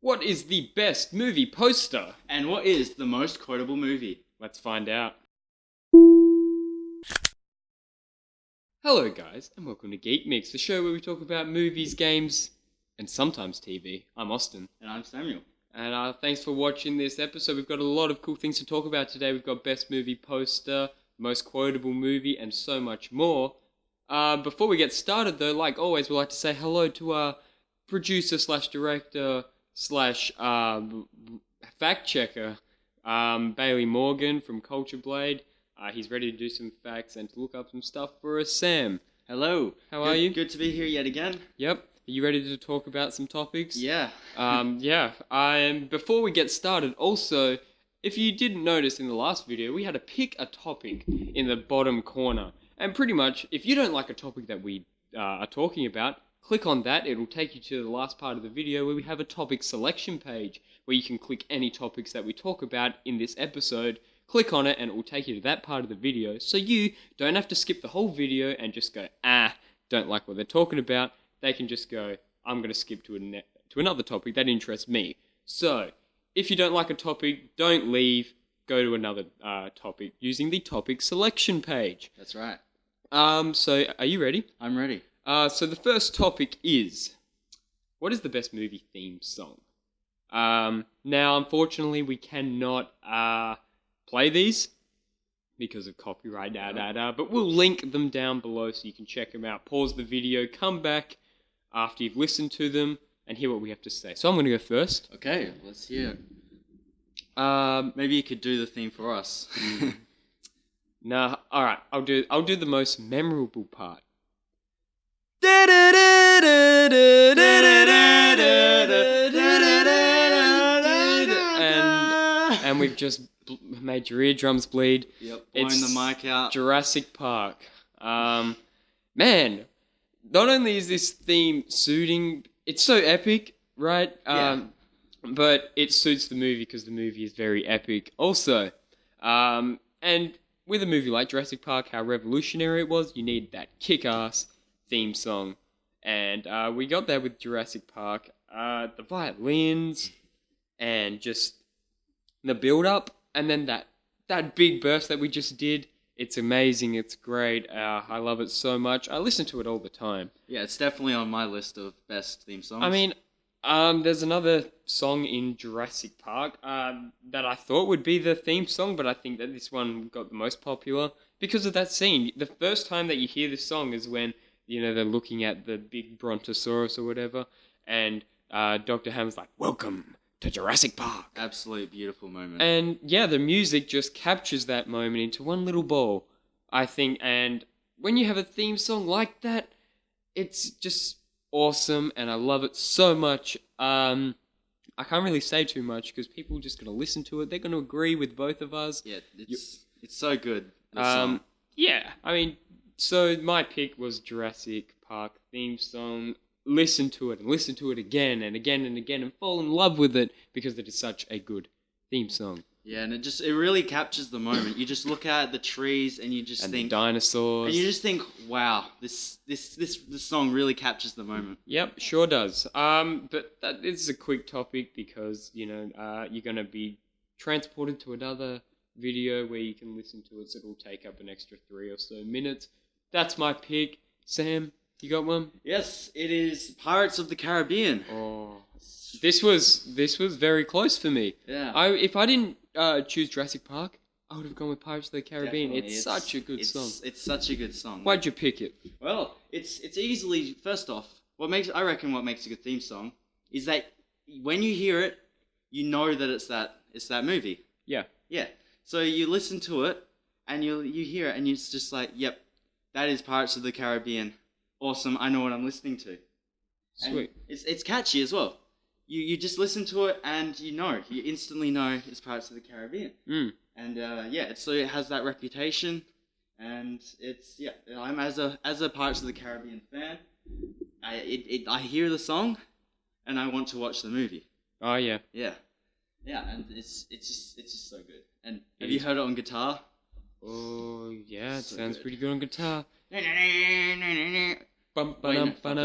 What is the best movie poster? And what is the most quotable movie? Let's find out. Hello guys, and welcome to geekmix, the show where we talk about movies, games, and sometimes TV. I'm Austin. And I'm Samuel. And thanks for watching this episode. We've got a lot of cool things to talk about today. We've got best movie poster, most quotable movie, and so much more. Before we get started though, like always, we'd like to say hello to our producer slash director slash fact checker, Bailey Morgan from Culture Blade. He's ready to do some facts and to look up some stuff for us. Sam. Hello. How are you? Good to be here yet again. Yep. Are you ready to talk about some topics? Yeah. Before we get started, also, if you didn't notice in the last video, we had to pick a topic in the bottom corner. And pretty much, if you don't like a topic that we are talking about, click on that. It'll take you to the last part of the video where we have a topic selection page where you can click any topics that we talk about in this episode. Click on it and it will take you to that part of the video, so you don't have to skip the whole video and just go, don't like what they're talking about. They can just go, I'm going to skip to another topic that interests me. So, if you don't like a topic, don't leave, go to another topic using the topic selection page. That's right. So, are you ready? I'm ready. So the first topic is, what is the best movie theme song? Now, unfortunately, we cannot play these because of copyright, but we'll link them down below so you can check them out. Pause the video, come back after you've listened to them, and hear what we have to say. So I'm going to go first. Okay, let's hear it. Maybe you could do the theme for us. Nah, alright, I'll do the most memorable part. And we've just made your eardrums bleed. Yep, blowing the mic out. Jurassic Park. Man, not only is this theme suiting, it's so epic, right? But it suits the movie because the movie is very epic also. And with a movie like Jurassic Park, how revolutionary it was, you need that kick-ass theme song. And we got that with Jurassic Park. The violins and just the build-up, and then that big burst that we just did. It's amazing. It's great. I love it so much. I listen to it all the time. Yeah, it's definitely on my list of best theme songs. I mean, there's another song in Jurassic Park that I thought would be the theme song, but I think that this one got the most popular because of that scene. The first time that you hear this song is when, they're looking at the big brontosaurus or whatever, and Dr. Hammer's like, "Welcome to Jurassic Park." Absolute beautiful moment. And yeah, the music just captures that moment into one little ball, I think. And when you have a theme song like that, it's just awesome, and I love it so much. I can't really say too much because people are just going to listen to it. They're going to agree with both of us. Yeah, it's so good. This song. Yeah, I mean, so my pick was Jurassic Park theme song. Listen to it and listen to it again and again and again and fall in love with it because it is such a good theme song. Yeah, and it really captures the moment. You just look at the trees and you just think the dinosaurs. And you just think, wow, this song really captures the moment. Yep, sure does. But that is a quick topic because you're gonna be transported to another video where you can listen to it, so it'll take up an extra 3 or so minutes. That's my pick. Sam, you got one? Yes, it is Pirates of the Caribbean. Oh, this was very close for me. Yeah. If I didn't choose Jurassic Park, I would have gone with Pirates of the Caribbean. Definitely. It's such a good song. It's such a good song. Why'd you pick it? Well, it's easily, first off, what makes a good theme song is that when you hear it, you know that it's that movie. Yeah. Yeah. So you listen to it and you hear it and it's just like, yep, that is Pirates of the Caribbean. Awesome, I know what I'm listening to. Sweet. And it's catchy as well. You just listen to it and you instantly know it's Pirates of the Caribbean. And so it has that reputation, and I'm as a Pirates of the Caribbean fan, I hear the song, and I want to watch the movie. Oh yeah. Yeah, and it's just so good. And have you heard it on guitar? Oh yeah, it sounds pretty good on guitar. you can keep going. But,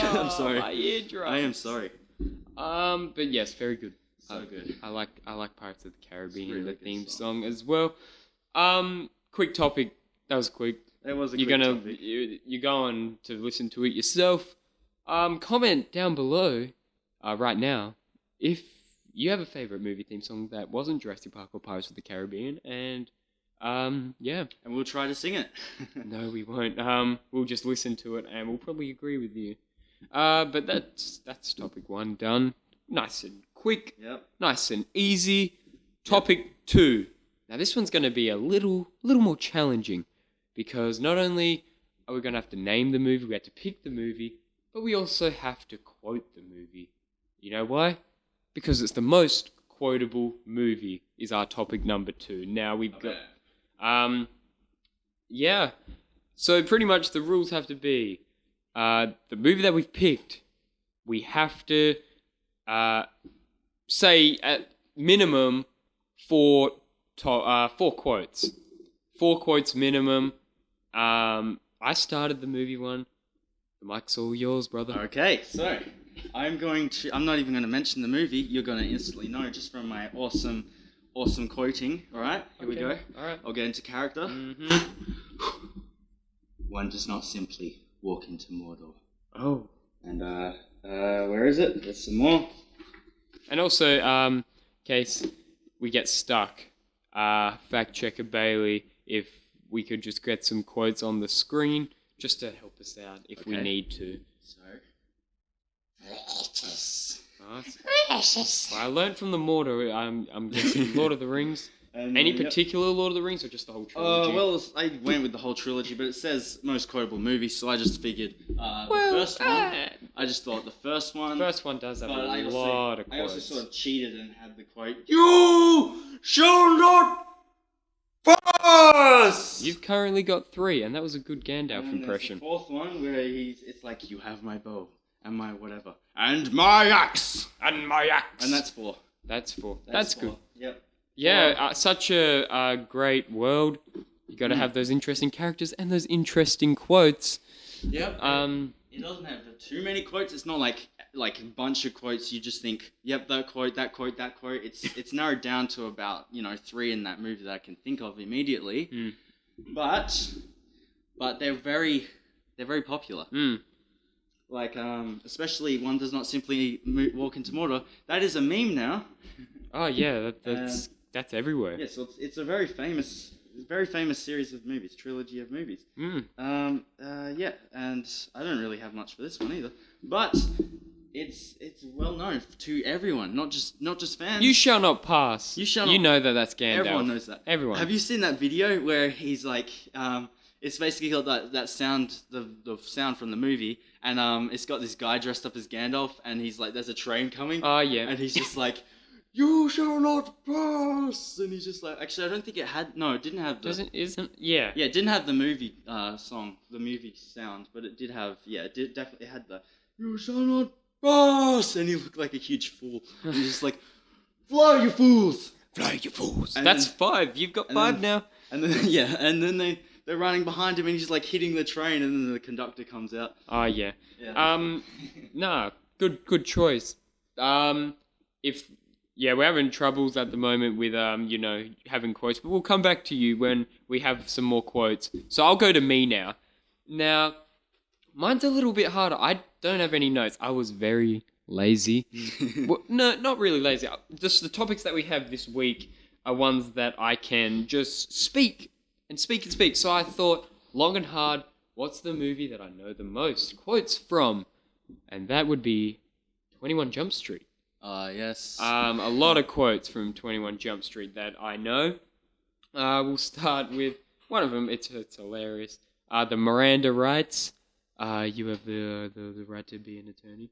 I'm sorry. My eardrums. I am sorry. But yes, very good. So good. I like Pirates of the Caribbean, Really the good theme song. song as well. Quick topic. That was quick. It was a You're quick gonna topic. you're going to listen to it yourself. Comment down below, right now, if you have a favorite movie theme song that wasn't Jurassic Park or Pirates of the Caribbean, and yeah. And we'll try to sing it. No, we won't. We'll just listen to it, and we'll probably agree with you. But that's topic 1 done. Nice and quick. Yep. Nice and easy. Topic 2. Now this one's going to be a little more challenging, because not only are we going to have to name the movie, we have to pick the movie, but we also have to quote the movie. You know why? Because it's the most quotable movie is our topic number 2. Now we've got... Yeah. So pretty much the rules have to be, the movie that we've picked, we have to say at minimum 4 quotes. 4 quotes minimum. I started the movie one. The mic's all yours, brother. Okay, so I'm not even going to mention the movie. You're going to instantly know just from my awesome quoting. All right, here we go. All right. I'll get into character. Mm-hmm. One does not simply walk into Mordor. Oh. And where is it? There's some more. And also, in case we get stuck, fact checker Bailey, if we could just get some quotes on the screen just to help us out if we need to. So, precious. Well, I learned from the Mordor. I'm guessing Lord of the Rings. Any particular Lord of the Rings, or just the whole trilogy? Well, I went with the whole trilogy, but it says most quotable movie, so I just figured the first one. I just thought the first one. The first one does have a lot of quotes. I also sort of cheated and had the quote, "You shall not pass!" You've currently got 3, and that was a good Gandalf and impression. The 4th one where it's like, "You have my bow and my whatever and my axe And my axe. and that's 4. That's 4. That's 4. good. Yep. Yeah, such a great world. You got to have those interesting characters and those interesting quotes. Yep. It doesn't have too many quotes. It's not like a bunch of quotes. You just think, yep, that quote, that quote, that quote. It's narrowed down to about 3 in that movie that I can think of immediately. Mm. But they're very popular. Mm. Like especially one does not simply walk into Mordor. That is a meme now. Oh yeah, that's everywhere. Yeah, so it's a very famous series of movies, trilogy of movies. Mm. Yeah, and I don't really have much for this one either, but it's well known to everyone, not just fans. You shall not pass. You shall not. You know that's Gandalf. Everyone knows that. Everyone. Have you seen that video where he's like, it's basically got that sound, the sound from the movie, and it's got this guy dressed up as Gandalf, and he's like, there's a train coming. Oh yeah. And he's just like, "You shall not pass!" And he's just like, actually, I don't think it didn't have the... Yeah, it didn't have the movie song, the movie sound, but it did have, it definitely had the, "You shall not pass!" And he looked like a huge fool. And he's just like, "Fly, you fools! Fly, you fools!" And That's then, 5. You've got 5 now. And then, and then they're running behind him, and he's like hitting the train, and then the conductor comes out. Oh yeah. Nah, good choice. We're having troubles at the moment with having quotes, but we'll come back to you when we have some more quotes. So I'll go to me now. Now, mine's a little bit harder. I don't have any notes. I was very lazy. Well, no, not really lazy. Just the topics that we have this week are ones that I can just speak and speak and speak. So I thought, long and hard, what's the movie that I know the most quotes from? And that would be 21 Jump Street. Yes. A lot of quotes from 21 Jump Street that I know. We'll start with one of them. It's hilarious. The Miranda writes, "You have the right to be an attorney."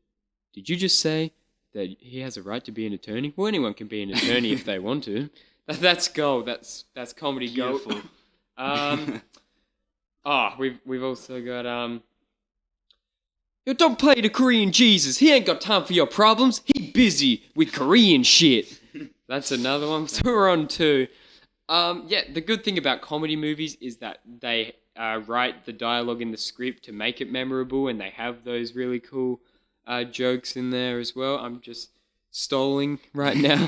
Did you just say that he has a right to be an attorney? Well, anyone can be an attorney if they want to. That's gold. That's comedy gold. Beautiful. We've also got Yo, don't play the Korean Jesus. He ain't got time for your problems. He busy with Korean shit. That's another one. So we're on 2. Yeah, the good thing about comedy movies is that they write the dialogue in the script to make it memorable, and they have those really cool jokes in there as well. I'm just stalling right now.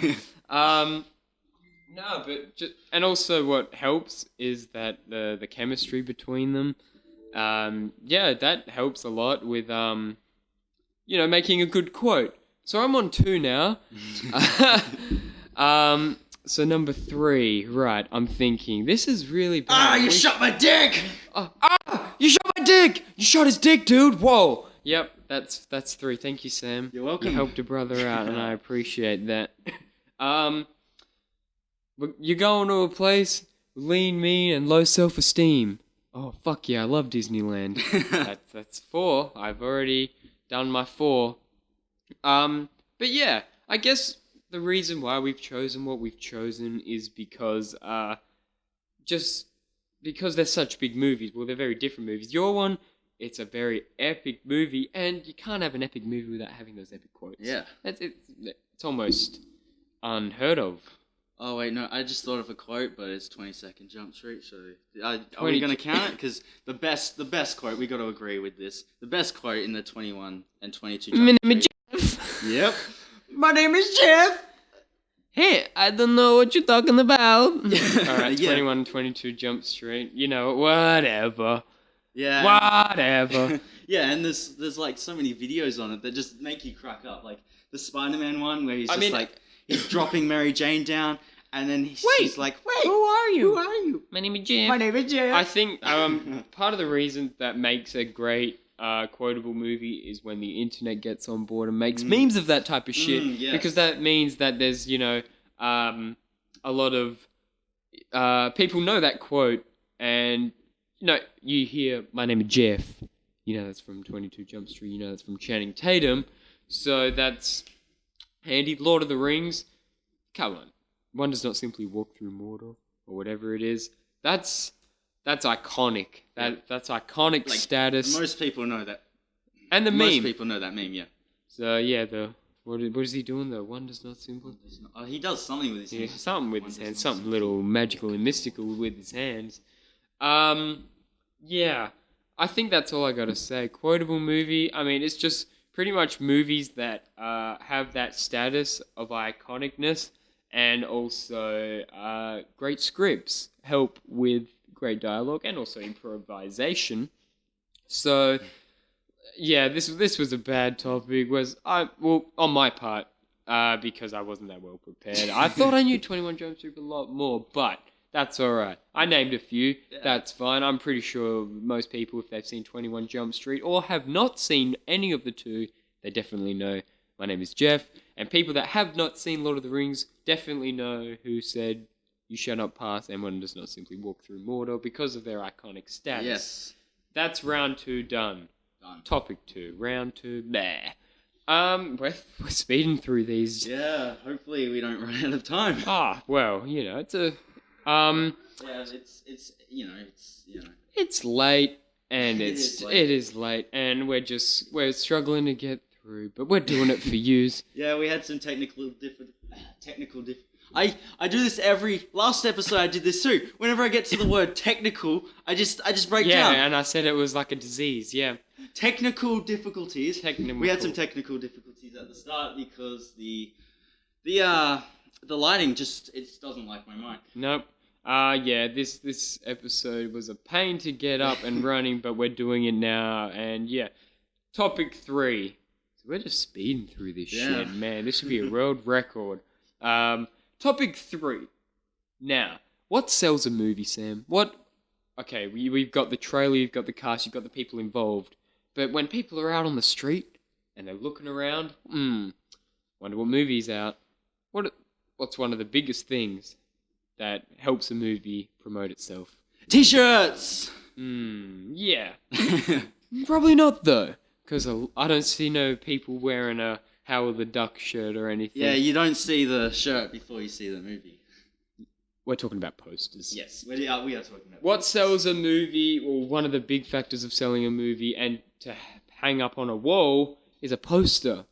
No, but and also what helps is that the chemistry between them. Yeah, that helps a lot with making a good quote. So I'm on 2 now. So number 3, right? I'm thinking this is really bad. You shot my dick! You shot my dick! You shot his dick, dude! Whoa! Yep, that's 3. Thank you, Sam. You're welcome. You helped a brother out, and I appreciate that. You're going to a place with lean, mean, and low self-esteem. Oh, fuck yeah, I love Disneyland. That's 4. I've already done my 4. But yeah, I guess the reason why we've chosen what we've chosen is because, just because they're such big movies. Well, they're very different movies. Your one, it's a very epic movie, and you can't have an epic movie without having those epic quotes. Yeah. It's almost unheard of. Oh, wait, no, I just thought of a quote, but it's 22nd Jump Street, so... Are we going to count it? Because the best quote, we got to agree with this, the best quote in the 21 and 22 Jump Street. Jeff. Yep. My name is Jeff! Hey, I don't know what you're talking about. Alright, Yeah. 21, 22 Jump Street, whatever. Yeah. Whatever. Yeah, and there's like so many videos on it that just make you crack up. Like the Spider-Man one where he's he's dropping Mary Jane down, and then he's like, wait, who are you? Who are you? My name is Jeff. My name is Jeff. I think part of the reason that makes a great quotable movie is when the internet gets on board and makes memes of that type of shit. Yes. Because that means that there's, a lot of people know that quote, and, you hear, my name is Jeff. That's from 22 Jump Street. That's from Channing Tatum. So that's handy. Lord of the Rings. Come on. One does not simply walk through Mordor, or whatever it is. That's iconic. That's iconic status. Most people know that. And the meme. Most people know that meme, yeah. So yeah, what is he doing though? One does not simply. He does something with his hands. Yeah, something with his hands. Something little magical and mystical with his hands. Yeah, I think that's all I gotta say. Quotable movie. I mean, it's just pretty much movies that have that status of iconicness, and also great scripts help with great dialogue and also improvisation. So yeah, this was a bad topic. On my part, because I wasn't that well prepared. I thought I knew 21 Jump Street a lot more, but that's alright. I named a few. Yeah. That's fine. I'm pretty sure most people, if they've seen 21 Jump Street or have not seen any of the 2, they definitely know my name is Jeff. And people that have not seen Lord of the Rings definitely know who said, you shall not pass, and one does not simply walk through Mordor, because of their iconic status. Yes. That's round 2 done. Topic 2. Round 2, we're speeding through these. Yeah, hopefully we don't run out of time. Well, it's a... Yeah, It's late, and it is late, and we're struggling to get through, but we're doing it for yous. Yeah, we had some technical I do this last episode I did this too. Whenever I get to the word technical, I just break down. Yeah, and I said it was like a disease, yeah. Technical difficulties. We had some technical difficulties at the start because the lighting it doesn't like my mic. Nope. Yeah, this episode was a pain to get up and running, but we're doing it now, and yeah. Topic 3. So we're just speeding through this shit, man. This should be a world record. Topic 3. Now, what sells a movie, Sam? Okay, we've got the trailer, you've got the cast, you've got the people involved, but when people are out on the street and they're looking around, wonder what movie's out. What's one of the biggest things that helps a movie promote itself? T-shirts! Yeah. Probably not, though, because I don't see no people wearing a Howard the Duck shirt or anything. Yeah, you don't see the shirt before you see the movie. We're talking about posters. Yes, we are talking about what posters. Sells a movie, or one of the big factors of selling a movie, and to hang up on a wall is a poster.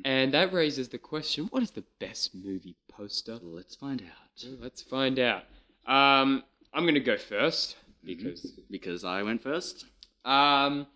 And that raises the question, what is the best movie poster? Let's find out. Let's find out. I'm going to go first because I went first. And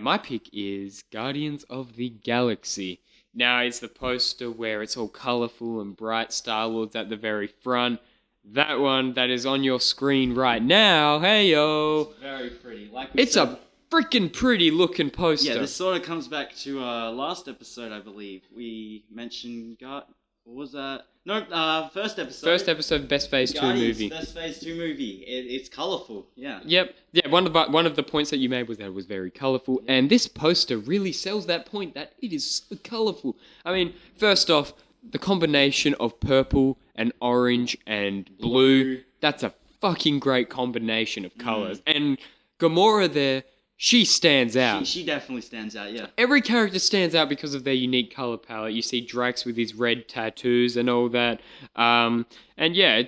my pick is Guardians of the Galaxy. Now, it's the poster where it's all colourful and bright. Star-Lord's at the very front. That one that is on your screen right now. Hey, yo. It's very pretty. It's a freaking pretty looking poster. Yeah, this sort of comes back to last episode, I believe. We mentioned what was that? No, first episode. First episode, Best Phase 2 movie. Best Phase 2 movie. It's colourful, yeah. Yep. Yeah, one of the points that you made was that it was very colourful, and this poster really sells that point that it is so colourful. I mean, first off, the combination of purple and orange and blue, that's a fucking great combination of colours. And Gamora there, she stands out. She definitely stands out, yeah. Every character stands out because of their unique color palette. You see Drax with his red tattoos and all that. And yeah,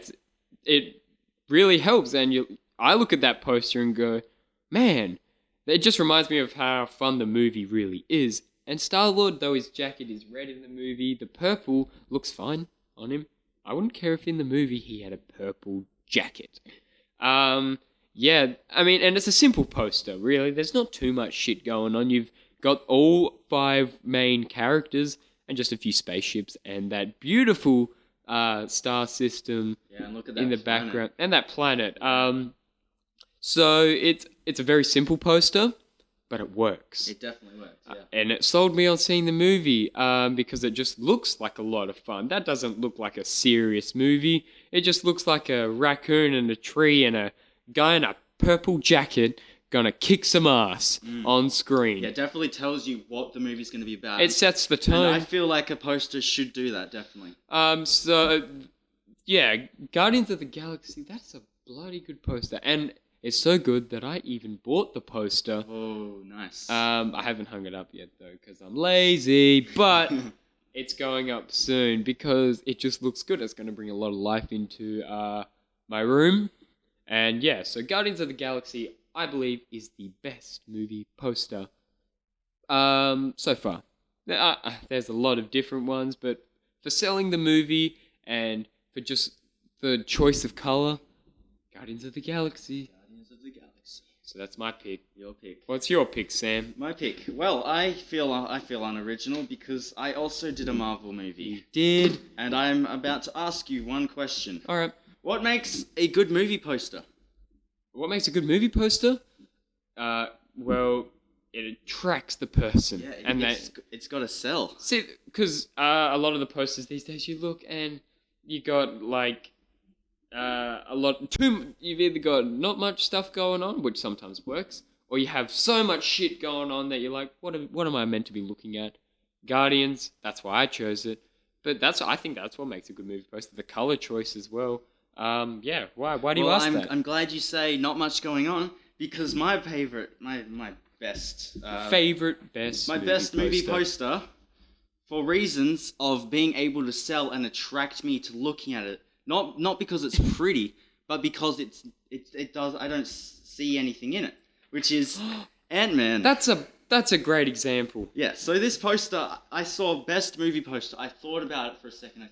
it really helps. And I look at that poster and go, man, it just reminds me of how fun the movie really is. And Star-Lord, though his jacket is red in the movie, the purple looks fine on him. I wouldn't care if in the movie he had a purple jacket. Yeah, I mean, and it's a simple poster, really. There's not too much shit going on. You've got all 5 main characters and just a few spaceships and that beautiful star system and look at that in the planet. background. And that planet. So it's a very simple poster, but it works. It definitely works, yeah. And it sold me on seeing the movie because it just looks like a lot of fun. That doesn't look like a serious movie. It just looks like a raccoon and a tree and a guy in a purple jacket gonna kick some ass on screen. Yeah, it definitely tells you what the movie's gonna be about. It sets the tone. And I feel like a poster should do that, definitely. So, yeah, Guardians of the Galaxy, that's a bloody good poster. And it's so good that I even bought the poster. Oh, nice. I haven't hung it up yet, though, because I'm lazy, but it's going up soon because it just looks good. It's going to bring a lot of life into my room. And yeah, so Guardians of the Galaxy, I believe, is the best movie poster so far. There's a lot of different ones, but for selling the movie and for just the choice of color, Guardians of the Galaxy. Guardians of the Galaxy. So that's my pick. Your pick. What's your pick, Sam? My pick. Well, I feel unoriginal because I also did a Marvel movie. You did? And I'm about to ask you one question. All right. What makes a good movie poster? What makes a good movie poster? Well, it attracts the person. Yeah, and it's got to sell. See, because a lot of the posters these days, you look and you got like you've either got not much stuff going on, which sometimes works, or you have so much shit going on that you're like, what am I meant to be looking at? Guardians, that's why I chose it. But I think that's what makes a good movie poster. The color choice as well. Yeah, why do you ask that? I'm glad you say not much going on, because my best movie poster, for reasons of being able to sell and attract me to looking at it, not because it's pretty, but because I don't see anything in it, which is Ant-Man. That's a great example. Yeah, so this poster, I saw best movie poster. I thought about it for a second.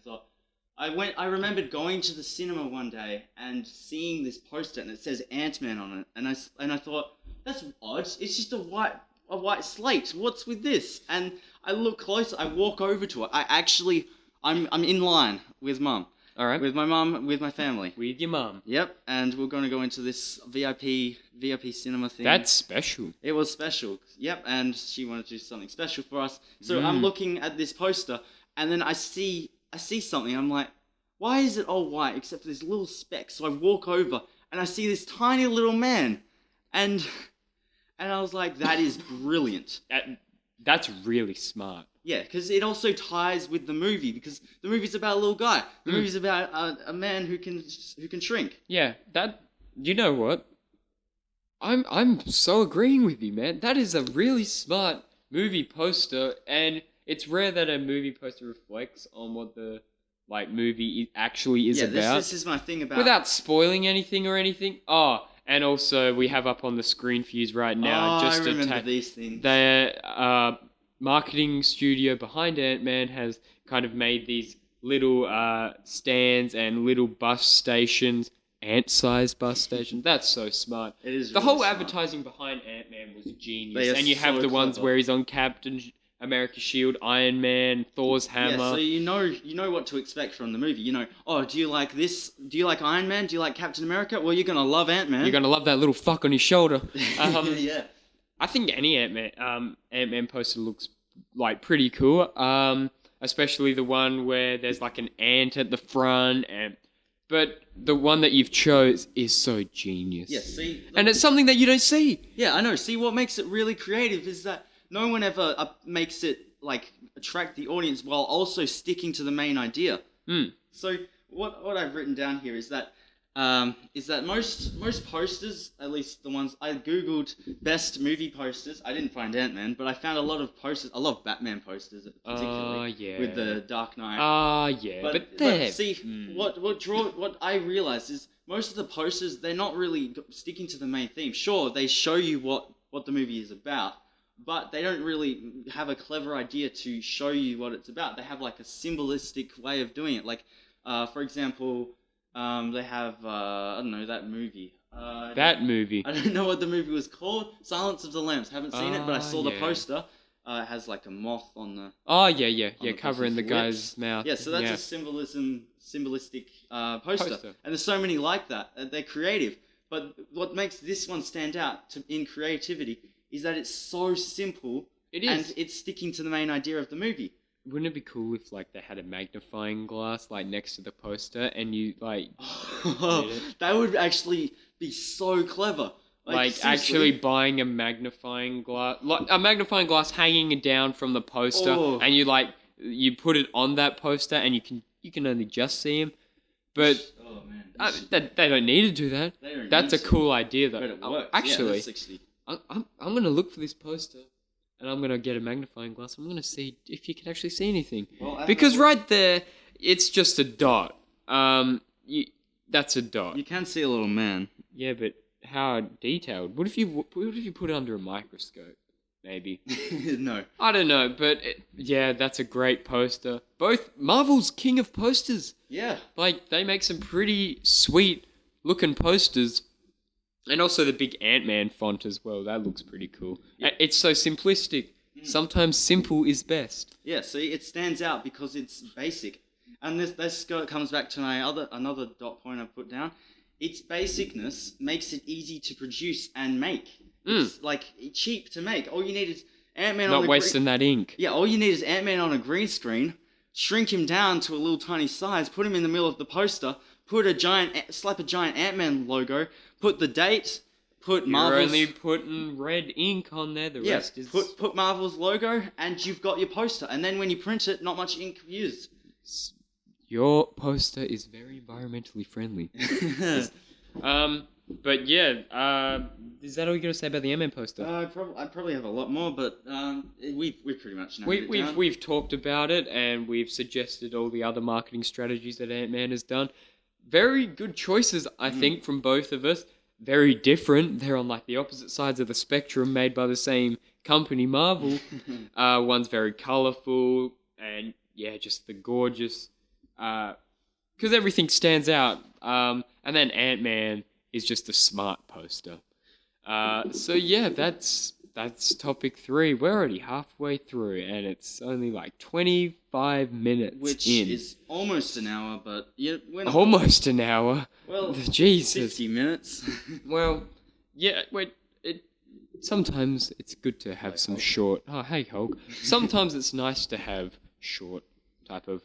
I remembered going to the cinema one day and seeing this poster and it says Ant-Man on it, and I thought, that's odd. It's just a white slate. What's with this? And I look closer. I walk over to it. I'm in line with Mum. All right. With my mum, with my family. With your mum. Yep, and we're going to go into this VIP cinema thing. That's special. It was special. Yep, and she wanted to do something special for us. So I'm looking at this poster, and then I see something. I'm like, why is it all white except for this little speck? So I walk over, and I see this tiny little man, and I was like, that is brilliant. That's really smart. Yeah, because it also ties with the movie, because the movie's about a little guy. The movie's about a man who can shrink. Yeah, you know what? I'm so agreeing with you, man. That is a really smart movie poster, and it's rare that a movie poster reflects on what the movie actually is about. This is my thing about... Without spoiling anything or anything. Oh, And also, we have up on the screen for you right now. I remember these things. Their marketing studio behind Ant-Man has kind of made these little stands and little bus stations, ant-sized bus stations. That's so smart. It is. The really whole smart. advertising behind Ant-Man was genius. They are And you have so the ones clever. where he's on Captain America's shield, Iron Man, Thor's hammer. Yeah, so you know what to expect from the movie. You know, oh, do you like this? Do you like Iron Man? Do you like Captain America? Well, you're gonna love Ant-Man. You're gonna love that little fuck on his shoulder. Yeah. I think any Ant-Man poster looks like pretty cool. Especially the one where there's like an ant at the front, but the one that you've chose is so genius. Yeah, see, and it's something that you don't see. Yeah, I know. See, what makes it really creative is that no one ever makes it like attract the audience while also sticking to the main idea. So what I've written down here is that most posters, at least the ones I googled, best movie posters. I didn't find Ant-Man, but I found a lot of posters. I love Batman posters, particularly with the Dark Knight. Yeah. But see, what I realized is most of the posters, they're not really sticking to the main theme. Sure, they show you what the movie is about, but they don't really have a clever idea to show you what it's about. They have like a symbolistic way of doing it. Like, for example, they have I don't know, that movie. I don't know what the movie was called. Silence of the Lambs. Haven't seen it, but I saw the poster. It has like a moth on the. Covering the guy's mouth. Yeah, so that's a symbolistic poster. And there's so many like that. They're creative. But what makes this one stand out in creativity is that it's so simple. It is. And it's sticking to the main idea of the movie. Wouldn't it be cool if like they had a magnifying glass like next to the poster and you like that would actually be so clever. Like actually buying a magnifying glass hanging down from the poster and you put it on that poster and you can only just see him. But they don't need to do that. That's a cool idea though. But it works. Actually, yeah, I'm gonna look for this poster. And I'm going to get a magnifying glass. I'm going to see if you can actually see anything. Because right there, it's just a dot. That's a dot. You can see a little man. Yeah, but how detailed? What if you put it under a microscope? Maybe. No. I don't know, but that's a great poster. Both Marvel's king of posters. Yeah. Like, they make some pretty sweet looking posters. And also the big Ant-Man font as well. That looks pretty cool. Yeah. It's so simplistic. Sometimes simple is best. Yeah, see, it stands out because it's basic. And this comes back to my another dot point I put down. Its basicness makes it easy to produce and make. It's like cheap to make. All you need is Ant-Man Not wasting that ink. Yeah, all you need is Ant-Man on a green screen, shrink him down to a little tiny size, put him in the middle of the poster, slap a giant Ant-Man logo, put the date, put Marvel's... You're only putting red ink on there, the rest is... put Marvel's logo, and you've got your poster. And then when you print it, not much ink used. Your poster is very environmentally friendly. But yeah, is that all you're going to say about the Ant-Man poster? I probably have a lot more, but we've pretty much narrowed it down. We've talked about it, and we've suggested all the other marketing strategies that Ant-Man has done. Very good choices, I think, from both of us. Very different. They're on like the opposite sides of the spectrum, made by the same company, Marvel. One's very colourful, and just the gorgeous. Because everything stands out. And then Ant-Man is just a smart poster. So yeah, that's topic 3. We're already halfway through, and it's only like 25 minutes Which in. is almost an hour, but we're not... Almost an hour. Well, Jesus. 50 minutes. Well, yeah, sometimes it's good to have some short... Oh, hey, Hulk. Sometimes it's nice to have short type of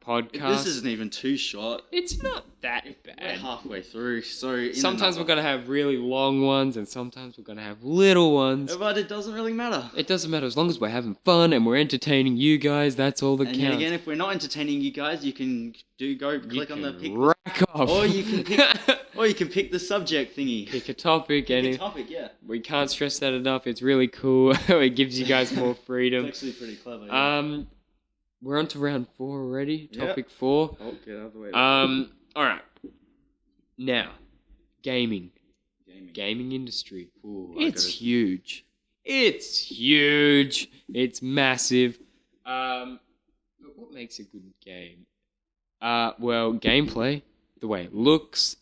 podcast. This isn't even too short. It's not that bad. We're halfway through, so... Sometimes we're going to have really long ones, and sometimes we're going to have little ones. But it doesn't really matter. It doesn't matter. As long as we're having fun and we're entertaining you guys, that's all that counts. And again, if we're not entertaining you guys, you can click on the pick... rack off. Or you can pick the subject thingy. Pick a topic. Pick a topic, yeah. We can't stress that enough. It's really cool. It gives you guys more freedom. It's actually pretty clever, yeah. We're on to round 4 already. Topic 4. Oh, get out of the way. Alright. Now, gaming. Gaming industry. Ooh, It's huge. It's huge. It's massive. But what makes a good game? Well, gameplay, the way it looks,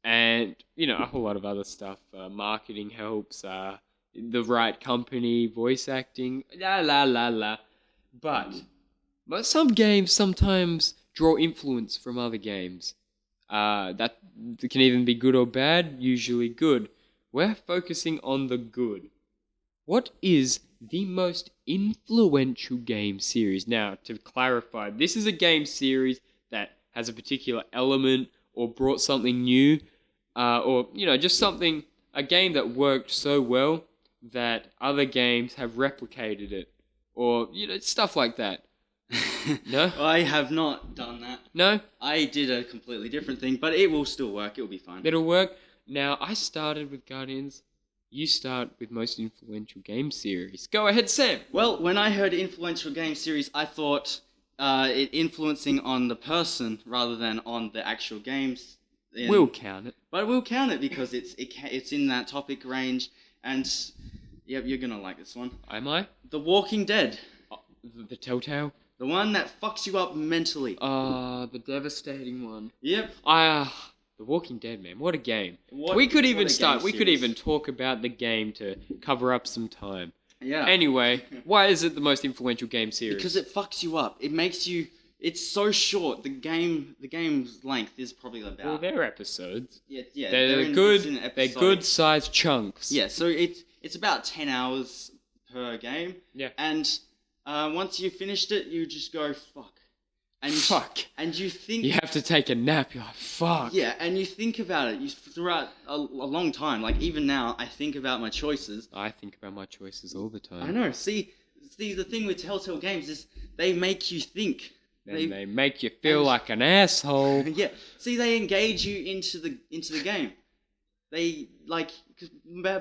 and, a whole lot of other stuff. Marketing helps, the right company, voice acting, la la la la. But some games sometimes draw influence from other games. That can even be good or bad, usually good. We're focusing on the good. What is the most influential game series? Now, to clarify, this is a game series that has a particular element or brought something new, or, just a game that worked so well that other games have replicated it, or, stuff like that. No? I have not done that. No? I did a completely different thing, but it will still work. It will be fine. It'll work. Now, I started with Guardians. You start with most influential game series. Go ahead, Sam. Well, when I heard influential game series, I thought it influencing on the person rather than on the actual games. We'll count it. But we'll count it because it's in that topic range, and yep, you're gonna like this one. Am I? The Walking Dead. The Telltale? The one that fucks you up mentally. The devastating one. Yep. The Walking Dead, man. What a game. What we could a even game we could series. even talk about the game to cover up some time. Yeah. Anyway, why is it the most influential game series? Because it fucks you up. It makes you. It's so short. The game's length is probably about. Well, they're episodes. Yeah. They're good. They're good sized chunks. Yeah. So it's about 10 hours per game. Yeah. And once you finished it, you just go fuck. And Fuck. And you think. You have to take a nap. You're like, fuck. Yeah, and you think about it throughout a long time. Like, even now, I think about my choices. I think about my choices all the time. I know. See, the thing with Telltale Games is they make you think. Then they make you feel like an asshole. Yeah. See, they engage you into the game. They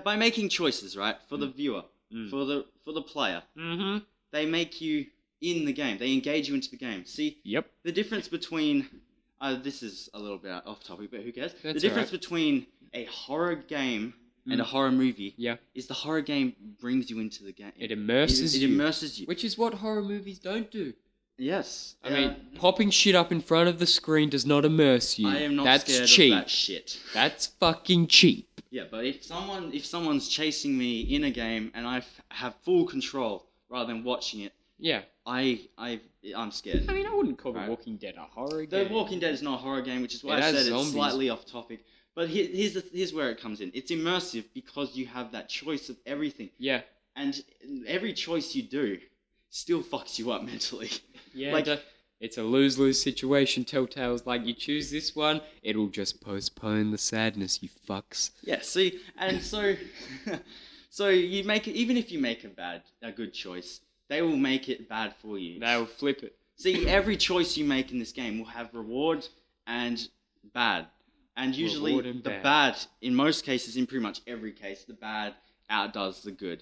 by making choices, right, for the viewer, for the player. Mm-hmm. They make you in the game. They engage you into the game. See? Yep. The difference between this is a little bit off topic, but who cares? That's the difference alright. between a horror game and a horror movie Yeah. is the horror game brings you into the game. It immerses It you. immerses you. Which is what horror movies don't do. Yes. I mean, popping shit up in front of the screen does not immerse you. I am not That's scared cheap. of that shit. That's fucking cheap. Yeah, but if someone's chasing me in a game and I have full control rather than watching it, Yeah. I'm scared. I mean, I wouldn't call Right. The Walking Dead a horror The game. Walking Dead is not a horror game, which is why It I has said zombies. it's slightly off topic. But here's where it comes in. It's immersive because you have that choice of everything, Yeah. and every choice you do still fucks you up mentally. Yeah. Like- it's a lose-lose situation. Telltale's like, you choose this one, it'll just postpone the sadness, you fucks. Yeah. See, and so, so you make it. Even if you make a good choice, they will make it bad for you. They'll flip it. See, every choice you make in this game will have reward and bad. And usually Reward and the bad. bad, in most cases, in pretty much every case, the bad outdoes the good.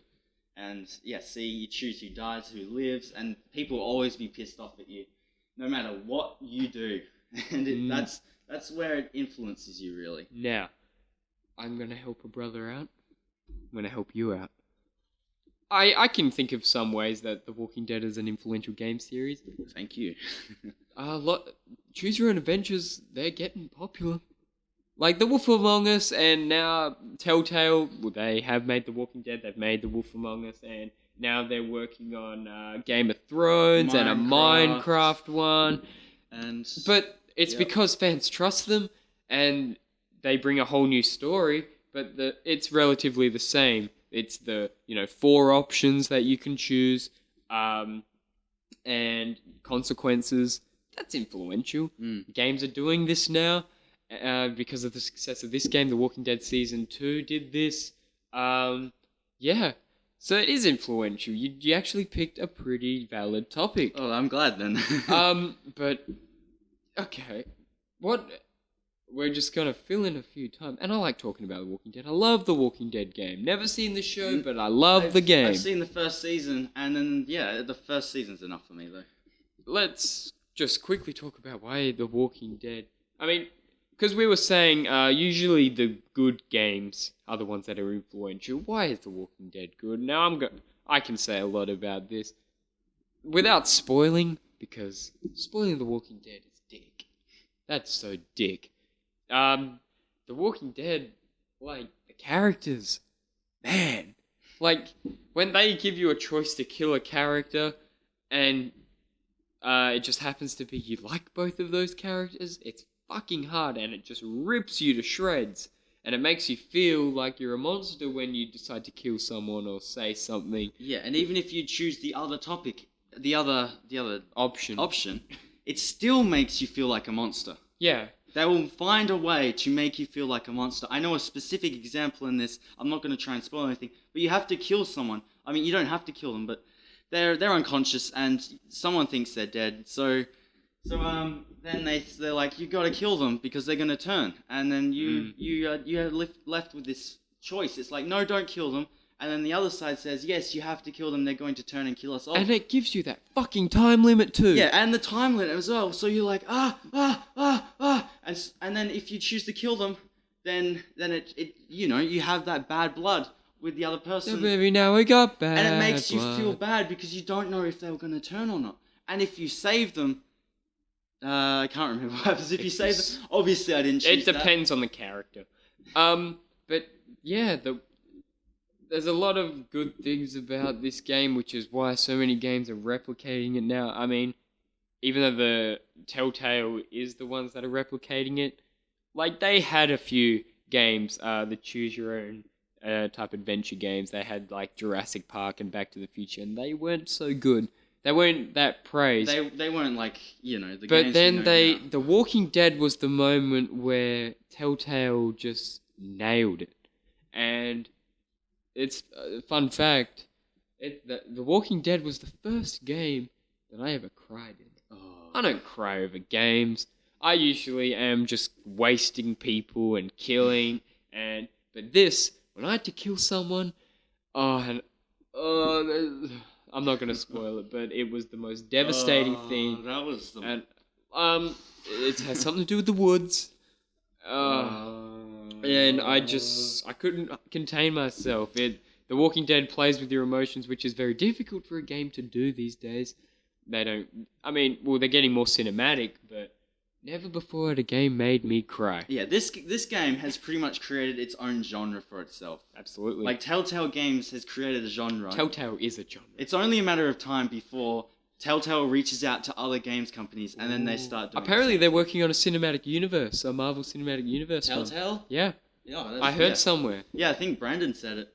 And yeah, see, you choose who dies, who lives, and people will always be pissed off at you, no matter what you do. And that's where it influences you, really. Now, I'm going to help a brother out. I'm going to help you out. I can think of some ways that The Walking Dead is an influential game series. Thank you. Choose Your Own Adventures, they're getting popular. Like The Wolf Among Us and now Telltale, well, they have made The Walking Dead, they've made The Wolf Among Us, and now they're working on Game of Thrones and a Minecraft one. But it's because fans trust them and they bring a whole new story, but it's relatively the same. It's the 4 options that you can choose, and consequences. That's influential. Games are doing this now because of the success of this game. The Walking Dead Season 2 did this. Yeah, so it is influential. You actually picked a pretty valid topic. Oh, I'm glad then. But okay, what? We're just gonna fill in a few times, and I like talking about The Walking Dead. I love The Walking Dead game. Never seen the show, but I love the game. I've seen the first season, and then the first season's enough for me though. Let's just quickly talk about why The Walking Dead. I mean, because we were saying usually the good games are the ones that are influential. Why is The Walking Dead good? Now I can say a lot about this without spoiling, because spoiling The Walking Dead is dick. That's so dick. The Walking Dead, like, the characters, man. Like, when they give you a choice to kill a character, and it just happens to be you like both of those characters, it's fucking hard, and it just rips you to shreds. And it makes you feel like you're a monster when you decide to kill someone or say something. Yeah, and even if you choose the other topic, the other option, it still makes you feel like a monster. Yeah. They will find a way to make you feel like a monster. I know a specific example in this. I'm not going to try and spoil anything, but you have to kill someone. I mean, you don't have to kill them, but they're unconscious and someone thinks they're dead. So then they're like, you got to kill them because they're going to turn, and then you're left with this choice. It's like, no, don't kill them. And then the other side says, yes, you have to kill them. They're going to turn and kill us all. And it gives you that fucking time limit too. Yeah, and the time limit as well. So you're like, and then if you choose to kill them, then it you have that bad blood with the other person. So baby, now we got bad and it makes blood. You feel bad because you don't know if they were going to turn or not. And if you save them, I can't remember what happens if you save them. Obviously, I didn't choose that. It depends on the character. But yeah, there's a lot of good things about this game, which is why so many games are replicating it now. I mean, even though the Telltale is the ones that are replicating it, like, they had a few games, the choose your own type adventure games. They had, like, Jurassic Park and Back to the Future, and they weren't so good. They weren't that praised. They weren't like, the but games then now. The Walking Dead was the moment where Telltale just nailed it. And it's a fun fact, The Walking Dead was the first game that I ever cried in. Oh. I don't cry over games. I usually am just wasting people and killing, but this, when I had to kill someone, I'm not gonna spoil it, but it was the most devastating thing. That was the... And it has something to do with the woods. And I couldn't contain myself. The Walking Dead plays with your emotions, which is very difficult for a game to do these days. They're getting more cinematic, but never before had a game made me cry. Yeah, this game has pretty much created its own genre for itself. Absolutely. Like, Telltale Games has created a genre. Telltale is a genre. It's only a matter of time before Telltale reaches out to other games companies, and then they start doing... Apparently they're working on a cinematic universe, a Marvel cinematic universe. Telltale? One. Yeah. Yeah, I heard somewhere. Yeah, I think Brandon said it.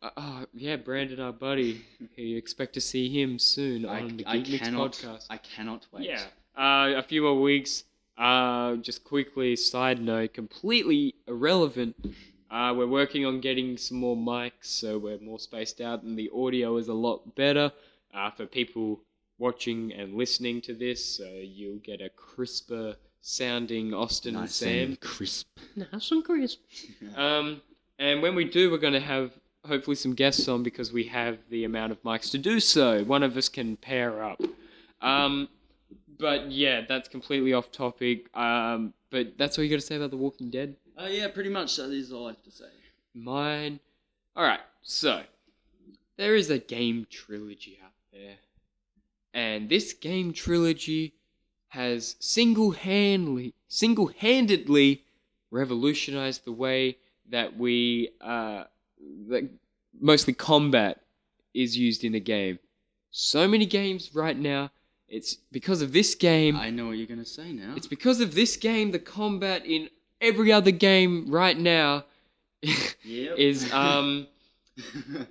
Yeah, Brandon, our buddy. You expect to see him soon on the geekmix podcast. I cannot wait. Yeah. A few more weeks. Just quickly, side note, completely irrelevant. We're working on getting some more mics, so we're more spaced out, and the audio is a lot better for people watching and listening to this. So you'll get a crisper sounding Austin and Sam. And crisp. Nice and crisp. And when we do, we're going to have hopefully some guests on because we have the amount of mics to do so. One of us can pair up. But yeah, that's completely off topic. But that's all you got to say about The Walking Dead? Yeah, pretty much that is all I have to say. Mine. Alright, so there is a game trilogy out there. And this game trilogy has single-handedly revolutionized the way that mostly combat is used in a game. So many games right now, it's because of this game. I know what you're going to say now. It's because of this game, the combat in every other game right now is,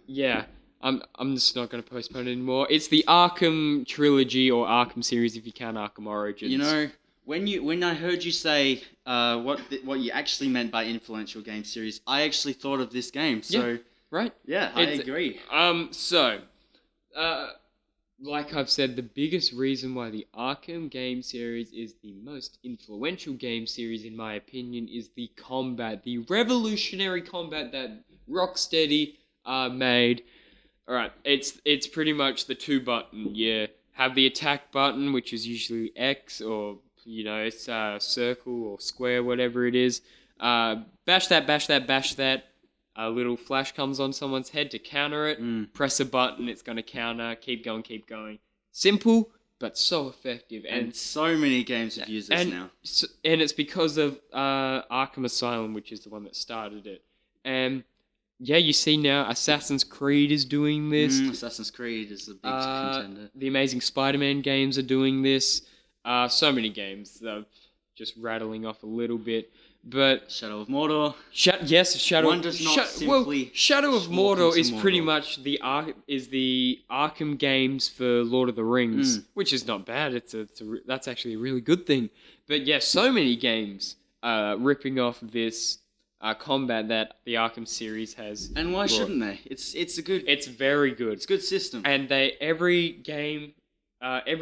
yeah. I'm just not going to postpone it anymore. It's the Arkham trilogy, or Arkham series if you count Arkham Origins. You know, when I heard you say what you actually meant by influential game series, I actually thought of this game. So yeah, right? Yeah, I agree. Like I've said, the biggest reason why the Arkham game series is the most influential game series, in my opinion, is the combat, the revolutionary combat that Rocksteady made. Alright, it's pretty much the 2-button. You have the attack button, which is usually X, or, it's circle or square, whatever it is. bash that, bash that, bash that. A little flash comes on someone's head to counter it. Press a button, it's going to counter. Keep going, keep going. Simple, but so effective. And so many games have used this now. And it's because of Arkham Asylum, which is the one that started it. And yeah, you see now Assassin's Creed is doing this. Assassin's Creed is a big contender. The Amazing Spider-Man games are doing this. So many games. Just rattling off a little bit. But Shadow of Mordor. Shadow. One does not simply Shadow of Mordor is Mordor. pretty much the Arkham games for Lord of the Rings, which is not bad. That's actually a really good thing. But yeah, so many games ripping off this combat that the Arkham series has. And why brought. shouldn't they? It's very good. It's a good system. And every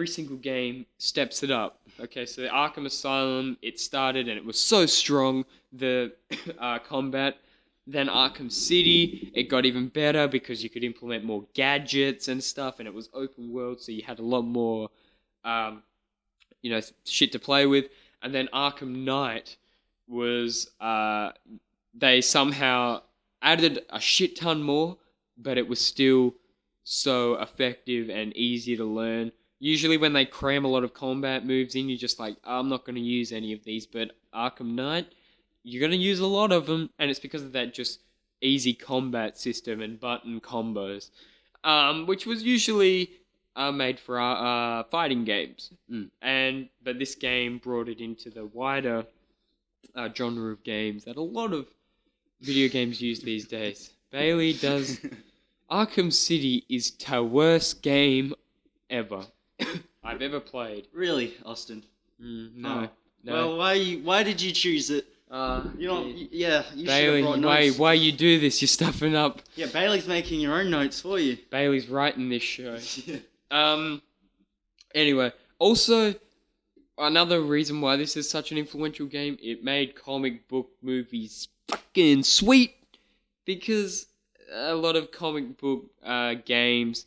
single game steps it up. Okay, so Arkham Asylum, it started and it was so strong, the combat. Then Arkham City, it got even better because you could implement more gadgets and stuff, and it was open world, so you had a lot more, shit to play with. And then Arkham Knight was, they somehow added a shit ton more, but it was still so effective and easy to learn. Usually when they cram a lot of combat moves in, you're just like, I'm not going to use any of these. But Arkham Knight, you're going to use a lot of them. And it's because of that just easy combat system and button combos. Which was usually made for fighting games. But this game brought it into the wider genre of games that a lot of video games use these days. Bailey does... Arkham City is the worst game ever. I've ever played. Really, Austin? No. Well, why did you choose it? You Bailey, should have brought notes. why you do this? You're stuffing up. Yeah, Bailey's making your own notes for you. Bailey's writing this show. Anyway, also, another reason why this is such an influential game, it made comic book movies fucking sweet. Because a lot of comic book games,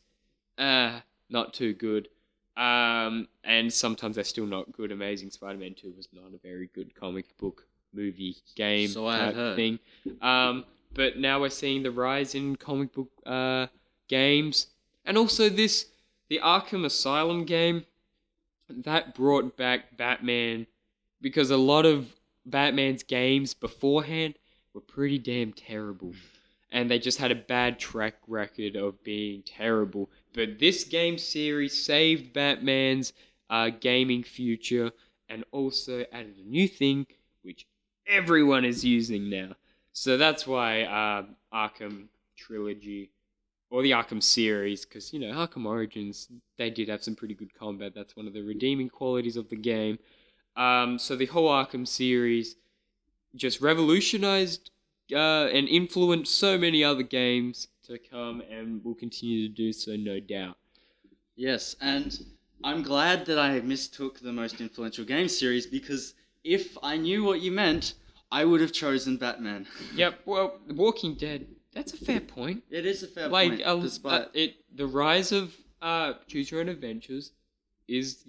not too good. And sometimes they're still not good. Amazing Spider-Man 2 was not a very good comic book movie game type thing. But now we're seeing the rise in comic book games. And also the Arkham Asylum game, that brought back Batman, because a lot of Batman's games beforehand were pretty damn terrible. And they just had a bad track record of being terrible. But this game series saved Batman's gaming future and also added a new thing, which everyone is using now. So that's why Arkham Trilogy, or the Arkham series, because, Arkham Origins, they did have some pretty good combat. That's one of the redeeming qualities of the game. So the whole Arkham series just revolutionized and influenced so many other games to come, and will continue to do so, no doubt. Yes, and I'm glad that I mistook the most influential game series, because if I knew what you meant, I would have chosen Batman. Yep, well, The Walking Dead, that's a fair point. It is a fair point, despite... the rise of Choose Your Own Adventures is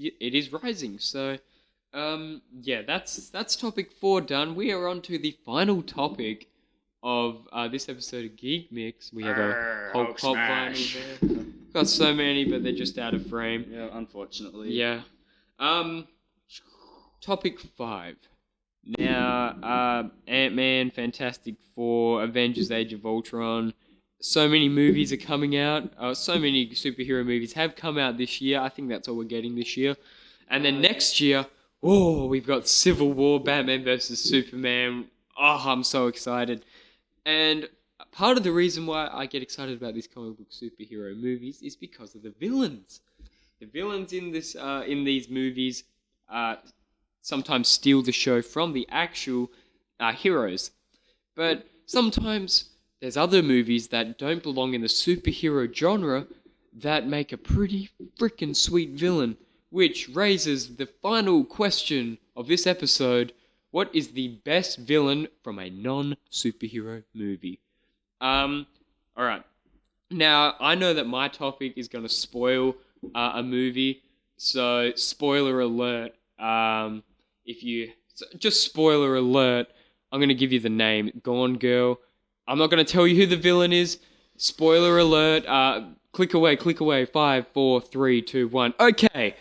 rising, so... that's topic 4 done. We are on to the final topic of this episode of Geek Mix. We have a whole pop vinyl there. Got so many, but they're just out of frame. Yeah, unfortunately. Yeah. Topic 5. Now, Ant-Man, Fantastic Four, Avengers: Age of Ultron. So many movies are coming out. So many superhero movies have come out this year. I think that's all we're getting this year. And then next year, we've got Civil War, Batman vs. Superman. Oh, I'm so excited. And part of the reason why I get excited about these comic book superhero movies is because of the villains. The villains in these movies sometimes steal the show from the actual heroes. But sometimes there's other movies that don't belong in the superhero genre that make a pretty freaking sweet villain, which raises the final question of this episode: what is the best villain from a non-superhero movie? Alright. Now, I know that my topic is going to spoil a movie, so spoiler alert. Just spoiler alert I'm going to give you the name. Gone Girl. I'm not going to tell you who the villain is. Spoiler alert. Click away. 5, 4, 3, 2, 1. Okay.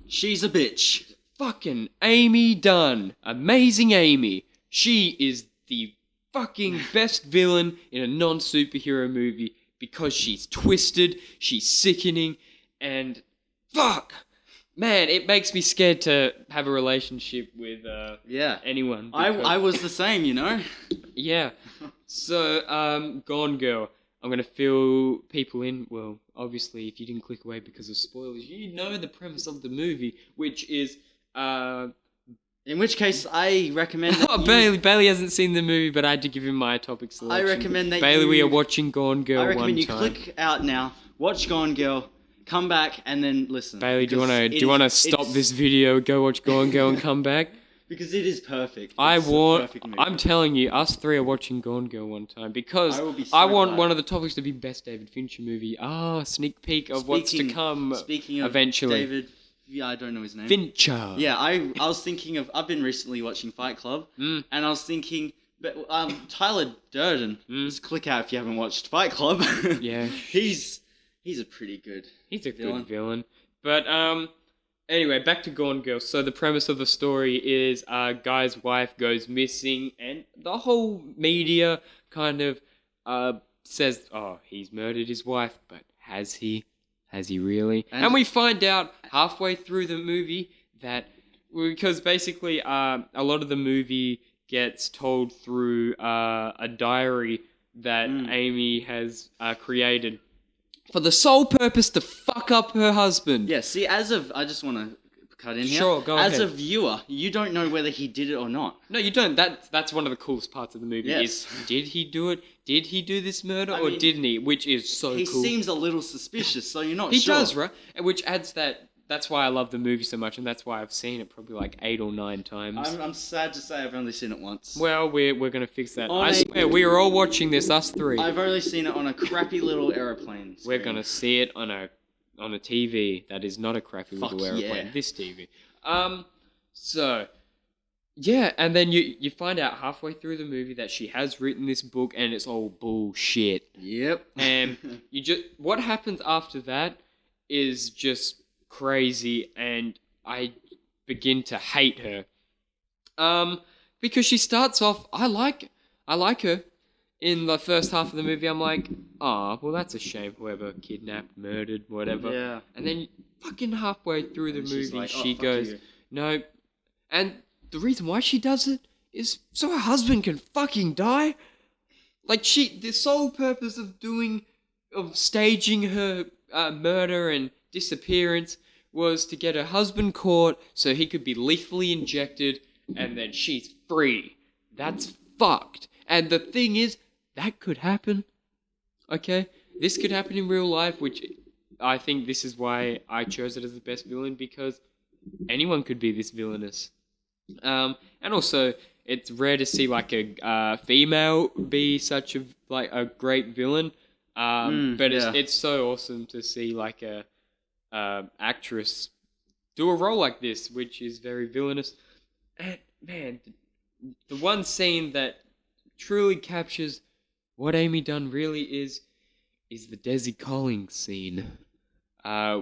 She's a bitch. Fucking Amy Dunn. Amazing Amy. She is the fucking best villain in a non-superhero movie because she's twisted, she's sickening, and fuck. Man, it makes me scared to have a relationship with anyone. I was the same, you know? Yeah. So, Gone Girl. I'm going to fill people in. Well, obviously, if you didn't click away because of spoilers, you know the premise of the movie, which is... in which case, I recommend that Bailey hasn't seen the movie, but I had to give him my topic selection. I recommend that Bailey, we are watching Gone Girl one time. I recommend you click out now, watch Gone Girl, come back, and then listen. Bailey, do you want to stop this video, go watch Gone Girl, and come back? Because it is perfect. I'm telling you, us three are watching Gone Girl one time because I want one of the topics to be best David Fincher movie. Sneak peek of what's to come. Speaking of eventually. David, I don't know his name. Fincher. Yeah, I was thinking of. I've been recently watching Fight Club, and I was thinking, but Tyler Durden. Just click out if you haven't watched Fight Club. Yeah, he's a pretty good. He's a good villain. But anyway, back to Gone Girl. So the premise of the story is a guy's wife goes missing, and the whole media kind of says, "Oh, he's murdered his wife," but has he? Has he really? And we find out halfway through the movie that, because basically a lot of the movie gets told through a diary that Amy has created for the sole purpose to fuck up her husband. Yeah, see, I just want to cut in here. Sure, go ahead. As a viewer, you don't know whether he did it or not. No, you don't. That's one of the coolest parts of the movie. Yes. Is, did he do it? Did he do this murder or didn't he? Which is so cool. He seems a little suspicious, so you're not sure. He does, right? Which adds that's why I love the movie so much, and that's why I've seen it probably like 8 or 9 times. I'm sad to say I've only seen it once. Well, we're going to fix that. I swear, we are all watching this, us three. I've only seen it on a crappy little aeroplane screen. We're going to see it on a TV that is not a crappy little aeroplane. Yeah. This TV. So, yeah, and then you find out halfway through the movie that she has written this book and it's all bullshit. Yep. And what happens after that is just crazy, and I begin to hate her. Because she starts off, I like her. In the first half of the movie, I'm like, well, that's a shame. Whoever kidnapped, murdered, whatever. Yeah. And then fucking halfway through the movie, like, she goes, no. And the reason why she does it is so her husband can fucking die. Like, the sole purpose of staging her murder and disappearance was to get her husband caught so he could be lethally injected, and then she's free. That's fucked. And the thing is, that could happen. Okay? This could happen in real life, which I think this is why I chose it as the best villain, because anyone could be this villainous. And also, it's rare to see like a female be such a great villain. But it's so awesome to see like a actress do a role like this, which is very villainous. And man, the one scene that truly captures what Amy Dunn really is the Desi Collins scene.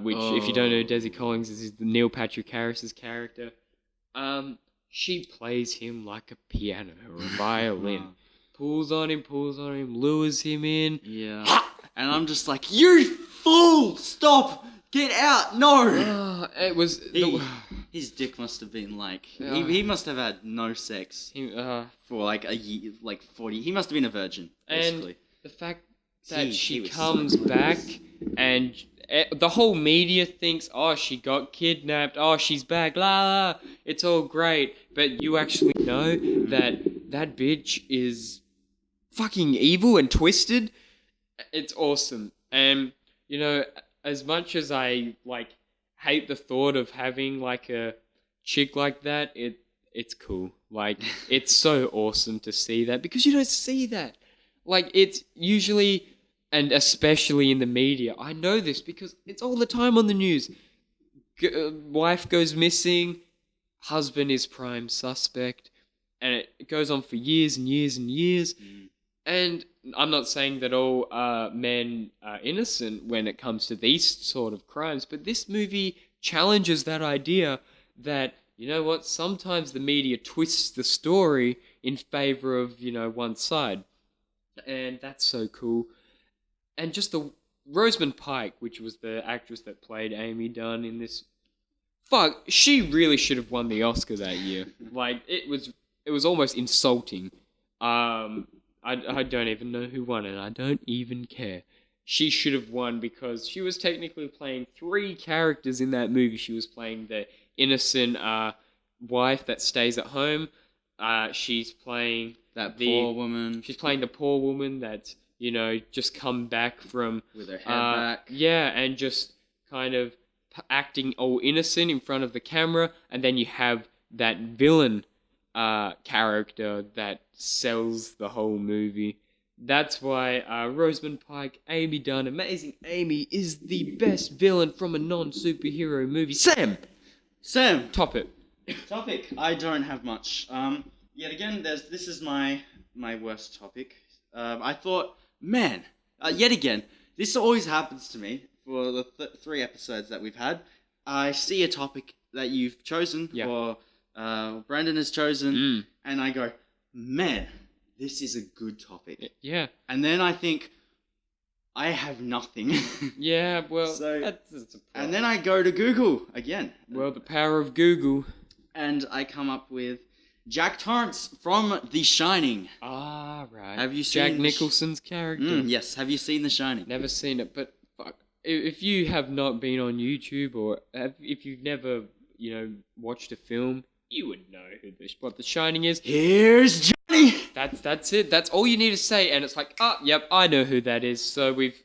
Which, if you don't know, Desi Collins is Neil Patrick Harris's character. She plays him like a piano or a violin. Pulls on him, lures him in. Yeah. And I'm just like, you fool! Stop! Get out! No! It was... His dick must have been like... He must have had no sex for like a year, like 40... He must have been a virgin, basically. And the fact that she comes back and... the whole media thinks, she got kidnapped, she's back, la, it's all great. But you actually know that bitch is fucking evil and twisted. It's awesome. And, you know, as much as I, like, hate the thought of having, like, a chick like that, it's cool. Like, it's so awesome to see that, because you don't see that. Like, it's usually... And especially in the media. I know this because it's all the time on the news. Wife goes missing. Husband is prime suspect. and it goes on for years and years and years. And I'm not saying that all men are innocent when it comes to these sort of crimes, but this movie challenges that idea that, you know what, sometimes the media twists the story in favor of, you know, one side. And that's so cool. And just the Rosamund Pike, which was the actress that played Amy Dunn in this, fuck, she really should have won the Oscar that year. Like, it was almost insulting. I don't even know who won, and I don't even care. She should have won because she was technically playing 3 characters in that movie. She was playing the innocent wife that stays at home. She's playing poor woman. She's playing the poor woman that's, you know, just come back from... with her hair back. Yeah, and just kind of acting all innocent in front of the camera. And then you have that villain character that sells the whole movie. That's why Rosamund Pike, Amy Dunn, Amazing Amy is the best villain from a non-superhero movie. Sam! Topic. I don't have much. Yet again, this is my worst topic. I thought, man, yet again, this always happens to me for the 3 episodes that we've had. I see a topic that you've chosen, or Brandon has chosen, and I go, man, this is a good topic. Yeah. And then I think, I have nothing. Yeah, well, so, that's a problem. And then I go to Google again. Well, the power of Google. And I come up with Jack Torrance from The Shining. Ah, right. Have you seen Jack Nicholson's character? Yes. Have you seen The Shining? Never seen it, but fuck. If you have not been on YouTube or if you've never, you know, watched a film, you would know what The Shining is. Here's Johnny. That's it. That's all you need to say, and it's like, yep, I know who that is. So we've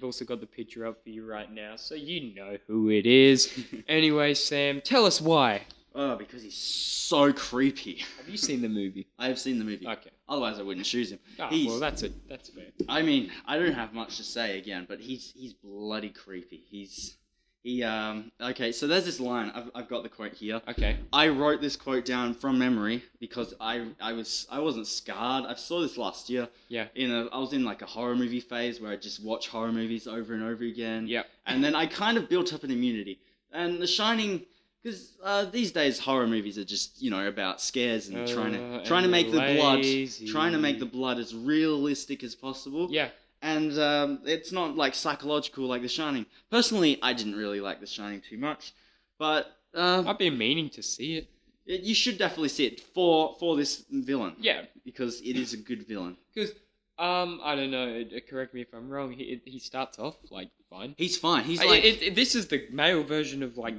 also got the picture up for you right now, so you know who it is. Anyway, Sam, tell us why. Oh, because he's so creepy. Have you seen the movie? I have seen the movie. Okay. Otherwise, I wouldn't choose him. Well, that's it. That's fair. I mean, I don't have much to say again, but he's bloody creepy. Okay, so there's this line. I've got the quote here. Okay. I wrote this quote down from memory because I wasn't scarred. I saw this last year. Yeah. I was in like a horror movie phase where I just watch horror movies over and over again. Yep. And then I kind of built up an immunity. And The Shining, because these days horror movies are just, you know, about scares and trying to make the blood as realistic as possible. Yeah. And it's not like psychological like The Shining. Personally, I didn't really like The Shining too much, but I've been meaning to see it. You should definitely see it for this villain. Yeah, because it is a good villain. Because I don't know. Correct me if I'm wrong. He starts off like fine. He's fine. He's this is the male version of like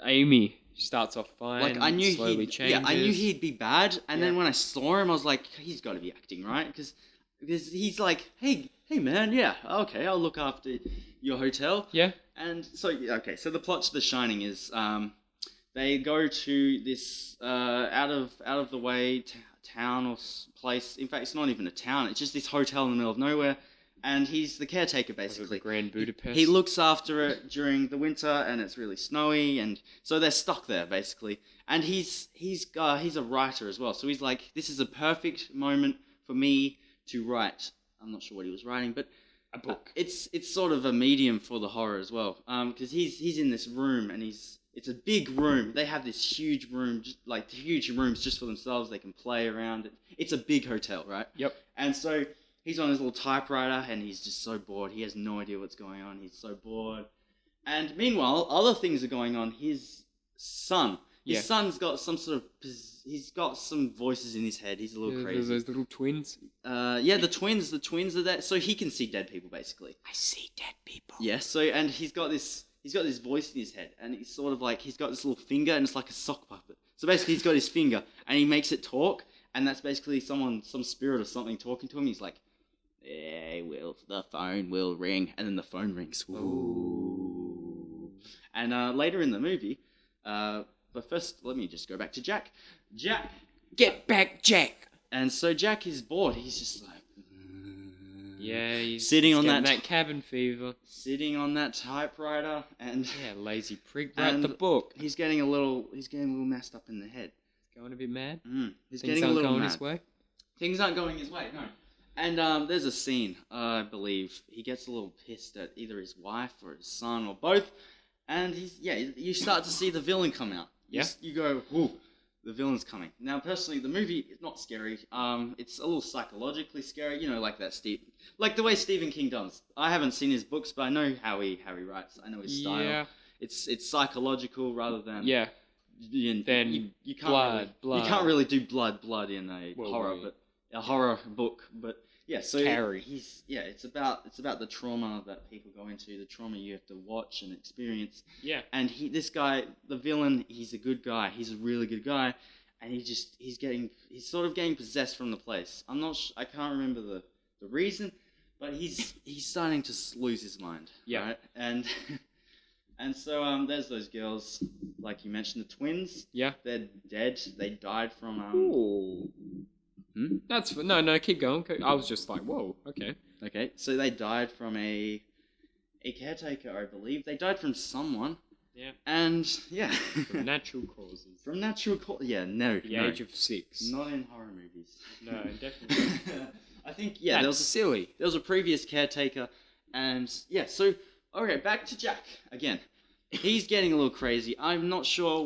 Amy. Starts off fine. Like I knew changes. I knew he'd be bad, and then when I saw him, I was like, he's got to be acting, right? Because he's like, hey man, yeah, okay, I'll look after your hotel. Yeah. And so so the plot to The Shining is they go to this out of the way town or place. In fact, it's not even a town. It's just this hotel in the middle of nowhere, and he's the caretaker basically. Grand Budapest. He looks after it during the winter, and it's really snowy, and so they're stuck there basically. And he's a writer as well, so he's like, this is a perfect moment for me to write. I'm not sure what he was writing, but a book. It's sort of a medium for the horror as well. Because he's in this room, and it's a big room. They have this huge room, huge rooms just for themselves. They can play around. It's a big hotel, right? Yep. And so he's on his little typewriter, and he's just so bored. He has no idea what's going on. He's so bored. And meanwhile, other things are going on. His son. His son's got some sort of... He's got some voices in his head. He's a little crazy. Those little twins? The twins are there. So he can see dead people, basically. I see dead people. Yeah, so... And he's got this voice in his head. And he's sort of like... He's got this little finger, and it's like a sock puppet. So basically, he's got his finger, and he makes it talk. And that's basically some spirit or something talking to him. He's like, the phone will ring. And then the phone rings. Ooh. And later in the movie... But first, let me just go back to Jack. Jack! Get back, Jack! And so Jack is bored. He's just like... Yeah, he's sitting on that cabin fever. Sitting on that typewriter and... Yeah, lazy prick. Write the book. He's getting a little messed up in the head. going a bit mad. He's Things getting a aren't little going mad. his way. Things aren't going his way, no. And there's a scene, I believe, he gets a little pissed at either his wife or his son or both, and you start to see the villain come out. Yeah. You go, ooh, the villain's coming. Now, personally, the movie is not scary. It's a little psychologically scary, like the way Stephen King does. I haven't seen his books, but I know how he writes. I know his style. Yeah. It's psychological rather than Yeah. You can't blood. You can't really do blood in a Well, horror book, but yeah. So Carrie. it's about the trauma that people go into, the trauma you have to watch and experience. Yeah. And this guy, the villain, he's a good guy. He's a really good guy, and he's sort of getting possessed from the place. I can't remember the reason, but he's starting to lose his mind. Yeah. Right? And so there's those girls, like you mentioned, the twins. Yeah. They're dead. They died from Ooh. That's no. Keep going. I was just like, whoa. Okay. Okay, so they died from a caretaker, I believe. They died from someone. Yeah. And yeah. From natural causes. From natural causes. Yeah. No. The age of 6. Not in horror movies. No, definitely. I think That's silly. There was a previous caretaker, and yeah. So okay, back to Jack again. He's getting a little crazy. I'm not sure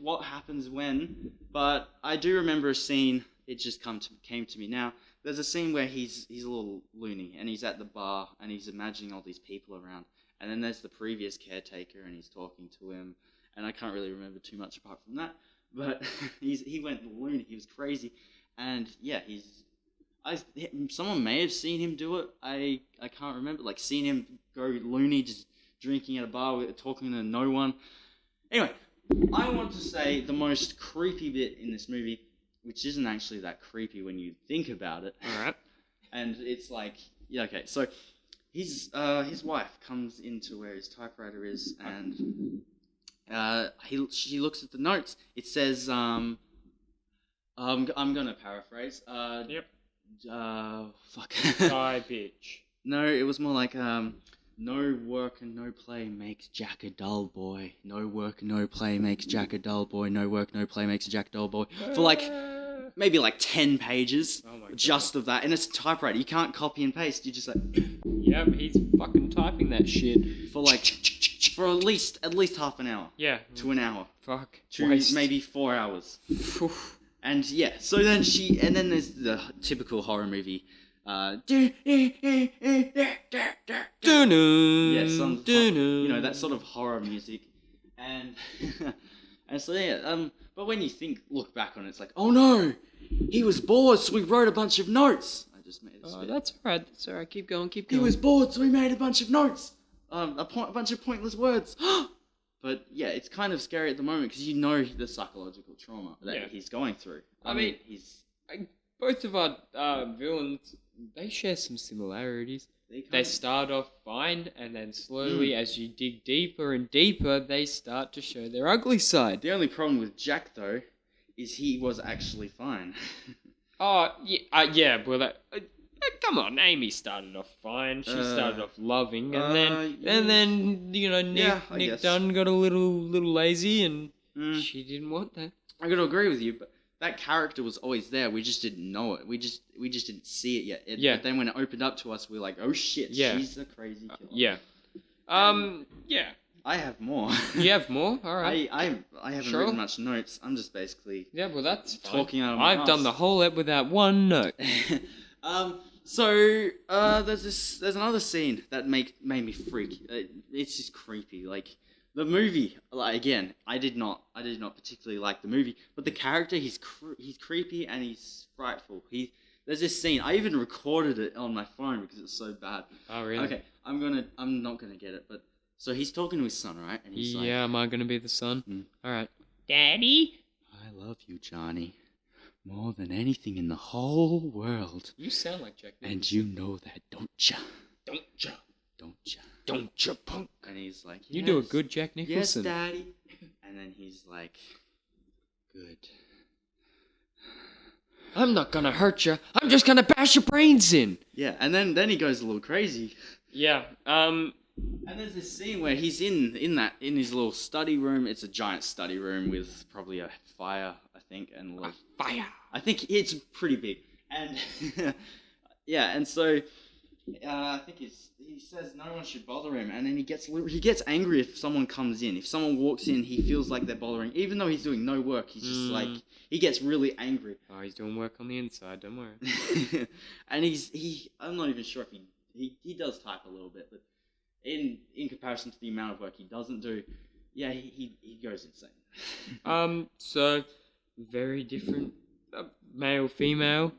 what happens when, but I do remember a scene. It just came to me now. There's a scene where he's a little loony, and he's at the bar, and he's imagining all these people around. And then there's the previous caretaker, and he's talking to him, and I can't really remember too much apart from that. But he went loony. He was crazy, and yeah, someone may have seen him do it. I can't remember. Like seen him go loony, just drinking at a bar, talking to no one. Anyway, I want to say the most creepy bit in this movie, which isn't actually that creepy when you think about it. All right. And it's like, yeah, okay. So his wife comes into where his typewriter is, and she looks at the notes. It says, I'm gonna paraphrase. Yep. Fuck. Die, bitch. No, it was more like, no work and no play makes Jack a dull boy. No work, no play makes Jack a dull boy. No work, no play makes Jack a dull boy. For like, maybe like 10 pages. Oh my God. Just of that. And it's a typewriter. You can't copy and paste. You just like... Yep, he's fucking typing that shit. For at least half an hour. Yeah. To an hour. Fuck. To maybe 4 hours. And yeah, so then then there's the typical horror movie. Yeah, that sort of horror music, and so yeah. But when you look back on it, it's like, oh no, he was bored, so we wrote a bunch of notes. I just made this. Oh, that's alright. That's alright. Keep going. He was bored, so we made a bunch of notes. A bunch of pointless words. But yeah, it's kind of scary at the moment because you know the psychological trauma that he's going through. I mean, both of our villains, they share some similarities. They start off fine, and then slowly, as you dig deeper and deeper, they start to show their ugly side. The only problem with Jack, though, is he was actually fine. Oh, yeah, well, come on, Amy started off fine. She started off loving, and then Nick Dunn got a little lazy, and she didn't want that. I got to agree with you, but that character was always there. We just didn't know it. We just didn't see it yet. But then when it opened up to us, we were like, oh shit, she's a crazy killer. Yeah. Yeah. I have more. You have more? All right. I haven't written much notes. I'm just basically that's talking fine. out of my I've done the whole ep without one note. So there's another scene that made me freak. It's just creepy. Like the movie, again, I did not particularly like the movie, but the character, he's creepy and he's frightful. There's this scene. I even recorded it on my phone because it's so bad. Oh really? Okay, I'm not gonna get it, but so he's talking to his son, right? And he's like, am I gonna be the son? All right, Daddy. I love you, Johnny, more than anything in the whole world. You sound like Jack Nicholson. And you know that, don't ya? Don't ya? Don't ya? Don't ya, punk? And he's like, you do a good Jack Nicholson. Yes, Daddy. And then he's like, good. I'm not gonna hurt you. I'm just gonna bash your brains in. Yeah, and then he goes a little crazy. Yeah. And there's this scene where he's in his little study room. It's a giant study room with probably a fire, a think, and Fire. I think it's pretty big, and yeah, and so I think he says no one should bother him, and then he gets angry if someone comes in. If someone walks in, he feels like they're bothering, even though he's doing no work. He's just like he gets really angry. Oh, he's doing work on the inside. Don't worry. And I'm not even sure if he does type a little bit, but in comparison to the amount of work he doesn't do, yeah, he goes insane. So very different, male, female,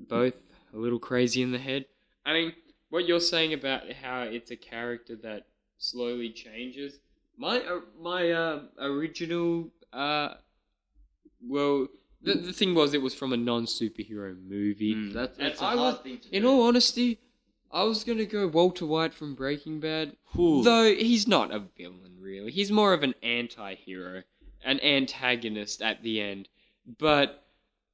both a little crazy in the head. I mean, what you're saying about how it's a character that slowly changes. My original, well, the thing was it was from a non-superhero movie. That's and a hard thing to do. In all honesty, I was gonna go Walter White from Breaking Bad, Ooh. though he's not a villain really. He's more of an anti-hero, an antagonist at the end. But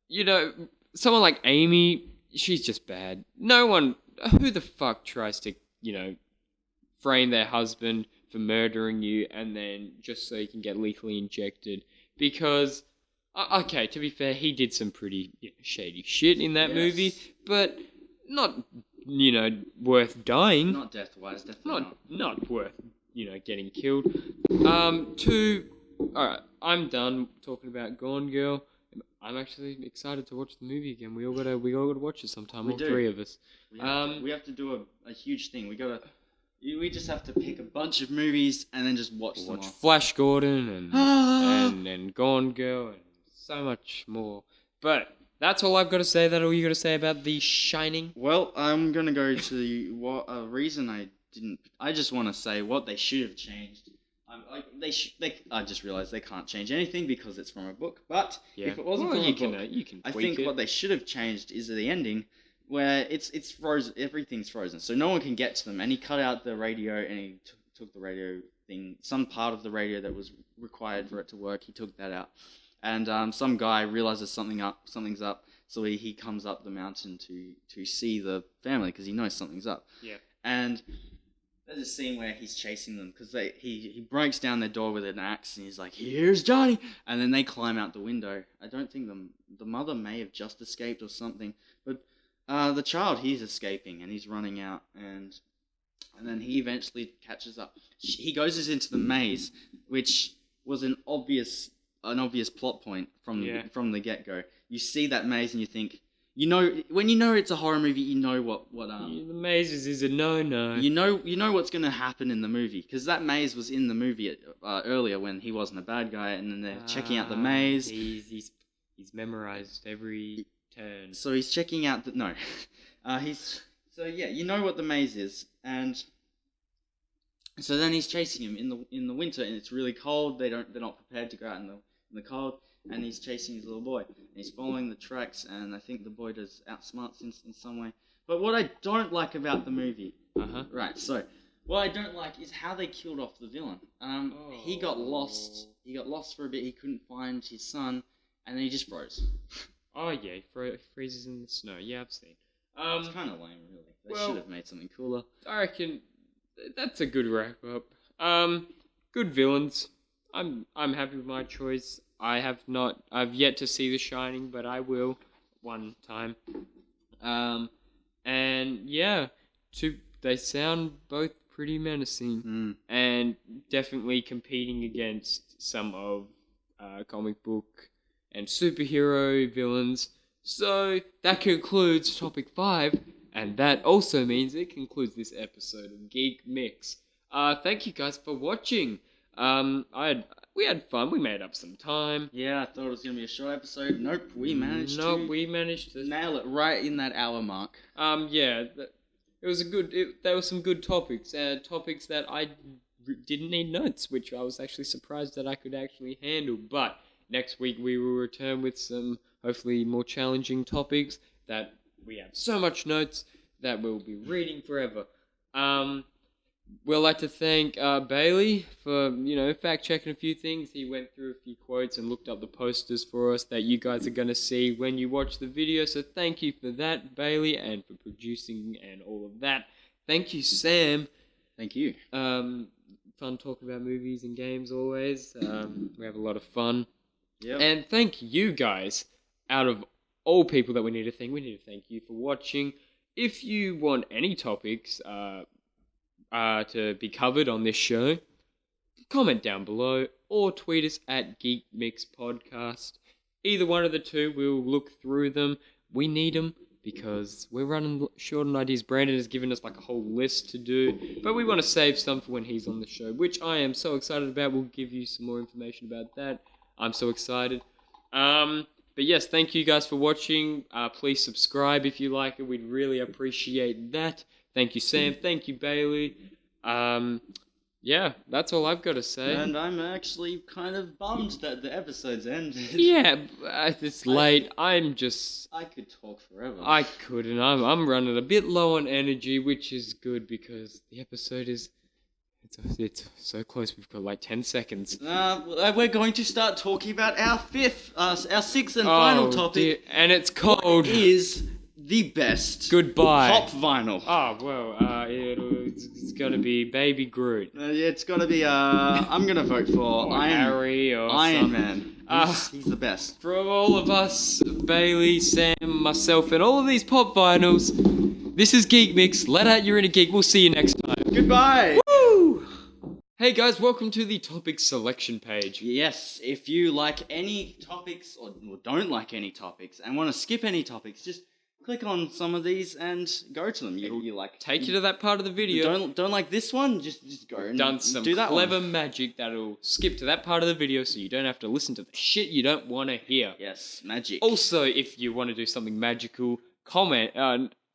you know, someone like Amy, she's just bad. No one. Who the fuck tries to, frame their husband for murdering you and then just so he can get lethally injected? Because, okay, to be fair, he did some pretty shady shit in that movie, but not, worth dying. Not death-wise, definitely not worth, getting killed. Alright, I'm done talking about Gone Girl. I'm actually excited to watch the movie again. We all gotta watch it sometime. All three of us. We have to do a huge thing. We just have to pick a bunch of movies and then just watch them all. Flash Gordon and Gone Girl and so much more. But that's all I've got to say. That all you got to say about The Shining? Well, I'm gonna go to a reason I didn't. I just want to say what they should have changed. I just realized they can't change anything because it's from a book. But if it wasn't from a book, you can I think what they should have changed is the ending, where it's frozen. Everything's frozen, so no one can get to them. And he cut out the radio, and he took the radio thing, some part of the radio that was required for it to work. He took that out, and some guy realizes something's up. So he comes up the mountain to see the family because he knows something's up. Yeah, and there's a scene where he's chasing them because he breaks down their door with an axe and he's like, "Here's Johnny!" And then they climb out the window. I don't think the mother may have just escaped or something, but the child, he's escaping and he's running out, and then he eventually catches up. He goes into the maze, which was an obvious plot point from the get-go. You see that maze and you think, when it's a horror movie, you know what the mazes is a no. You know what's going to happen in the movie, because that maze was in the movie earlier when he wasn't a bad guy, and then they're checking out the maze. He's memorized every turn. So he's checking out you know what the maze is, and so then he's chasing him in the winter, and it's really cold. They're not prepared to go out in the cold. And he's chasing his little boy. And he's following the tracks, and I think the boy does outsmarts in some way. But what I don't like about the movie... Right, so... What I don't like is how they killed off the villain. He got lost. He got lost for a bit. He couldn't find his son, and then he just froze. Oh, yeah. He freezes in the snow. Yeah, I've seen. It's kind of lame, really. They should have made something cooler. I reckon that's a good wrap-up. Good villains. I'm happy with my choice. I've yet to see The Shining, but I will one time. And yeah, they sound both pretty menacing and definitely competing against some of comic book and superhero villains. So that concludes topic 5, and that also means it concludes this episode of Geek Mix. Thank you guys for watching. We had fun. We made up some time. Yeah, I thought it was going to be a short episode. Nope, we managed to nail it right in that hour mark. Yeah, it was there were some good topics. Topics that I didn't need notes, which I was actually surprised that I could actually handle. But next week we will return with some hopefully more challenging topics that we have so much notes that we'll be reading forever. We'd like to thank Bailey for, fact-checking a few things. He went through a few quotes and looked up the posters for us that you guys are going to see when you watch the video. So thank you for that, Bailey, and for producing and all of that. Thank you, Sam. Thank you. Fun talking about movies and games always. We have a lot of fun. Yep. And thank you guys. Out of all people that we need to thank you for watching. If you want any topics to be covered on this show, comment down below or tweet us at geekmix podcast. Either one of the two, we'll look through them. We need them because we're running short on ideas. Brandon has given us like a whole list to do, but we want to save some for when he's on the show, which I am so excited about. We'll give you some more information about that. I'm so excited. But yes, thank you guys for watching. Please subscribe if you like it. We'd really appreciate that. Thank you, Sam. Thank you, Bailey. Yeah, that's all I've got to say. And I'm actually kind of bummed that the episode's ended. Yeah, it's late. I could talk forever. I couldn't. I'm running a bit low on energy, which is good because the episode is... It's so close. We've got like 10 seconds. We're going to start talking about our sixth and final topic. Dear. And it's called... What is the best Goodbye pop vinyl? Oh, well, it's got to be Baby Groot. Yeah, it's got to be, I'm going to vote for Harry or Iron something. Man. He's the best. For all of us, Bailey, Sam, myself, and all of these pop vinyls, this is Geek Mix. Let out your inner geek. We'll see you next time. Goodbye. Woo! Hey guys, welcome to the topic selection page. Yes, if you like any topics or don't like any topics and want to skip any topics, just click on some of these and go to them. You like take you to that part of the video. Don't like this one? Just go and done some do that clever one. magic that'll skip to that part of the video so you don't have to listen to the shit you don't want to hear. Yes, magic. Also, if you want to do something magical, comment,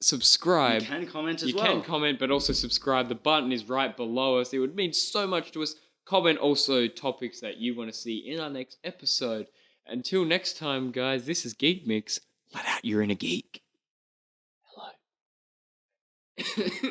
subscribe. You can comment as well. well. You can comment, but also subscribe. The button is right below us. It would mean so much to us. Comment also topics that you want to see in our next episode. Until next time, guys, this is Geek Mix. Let out your inner geek. Hello.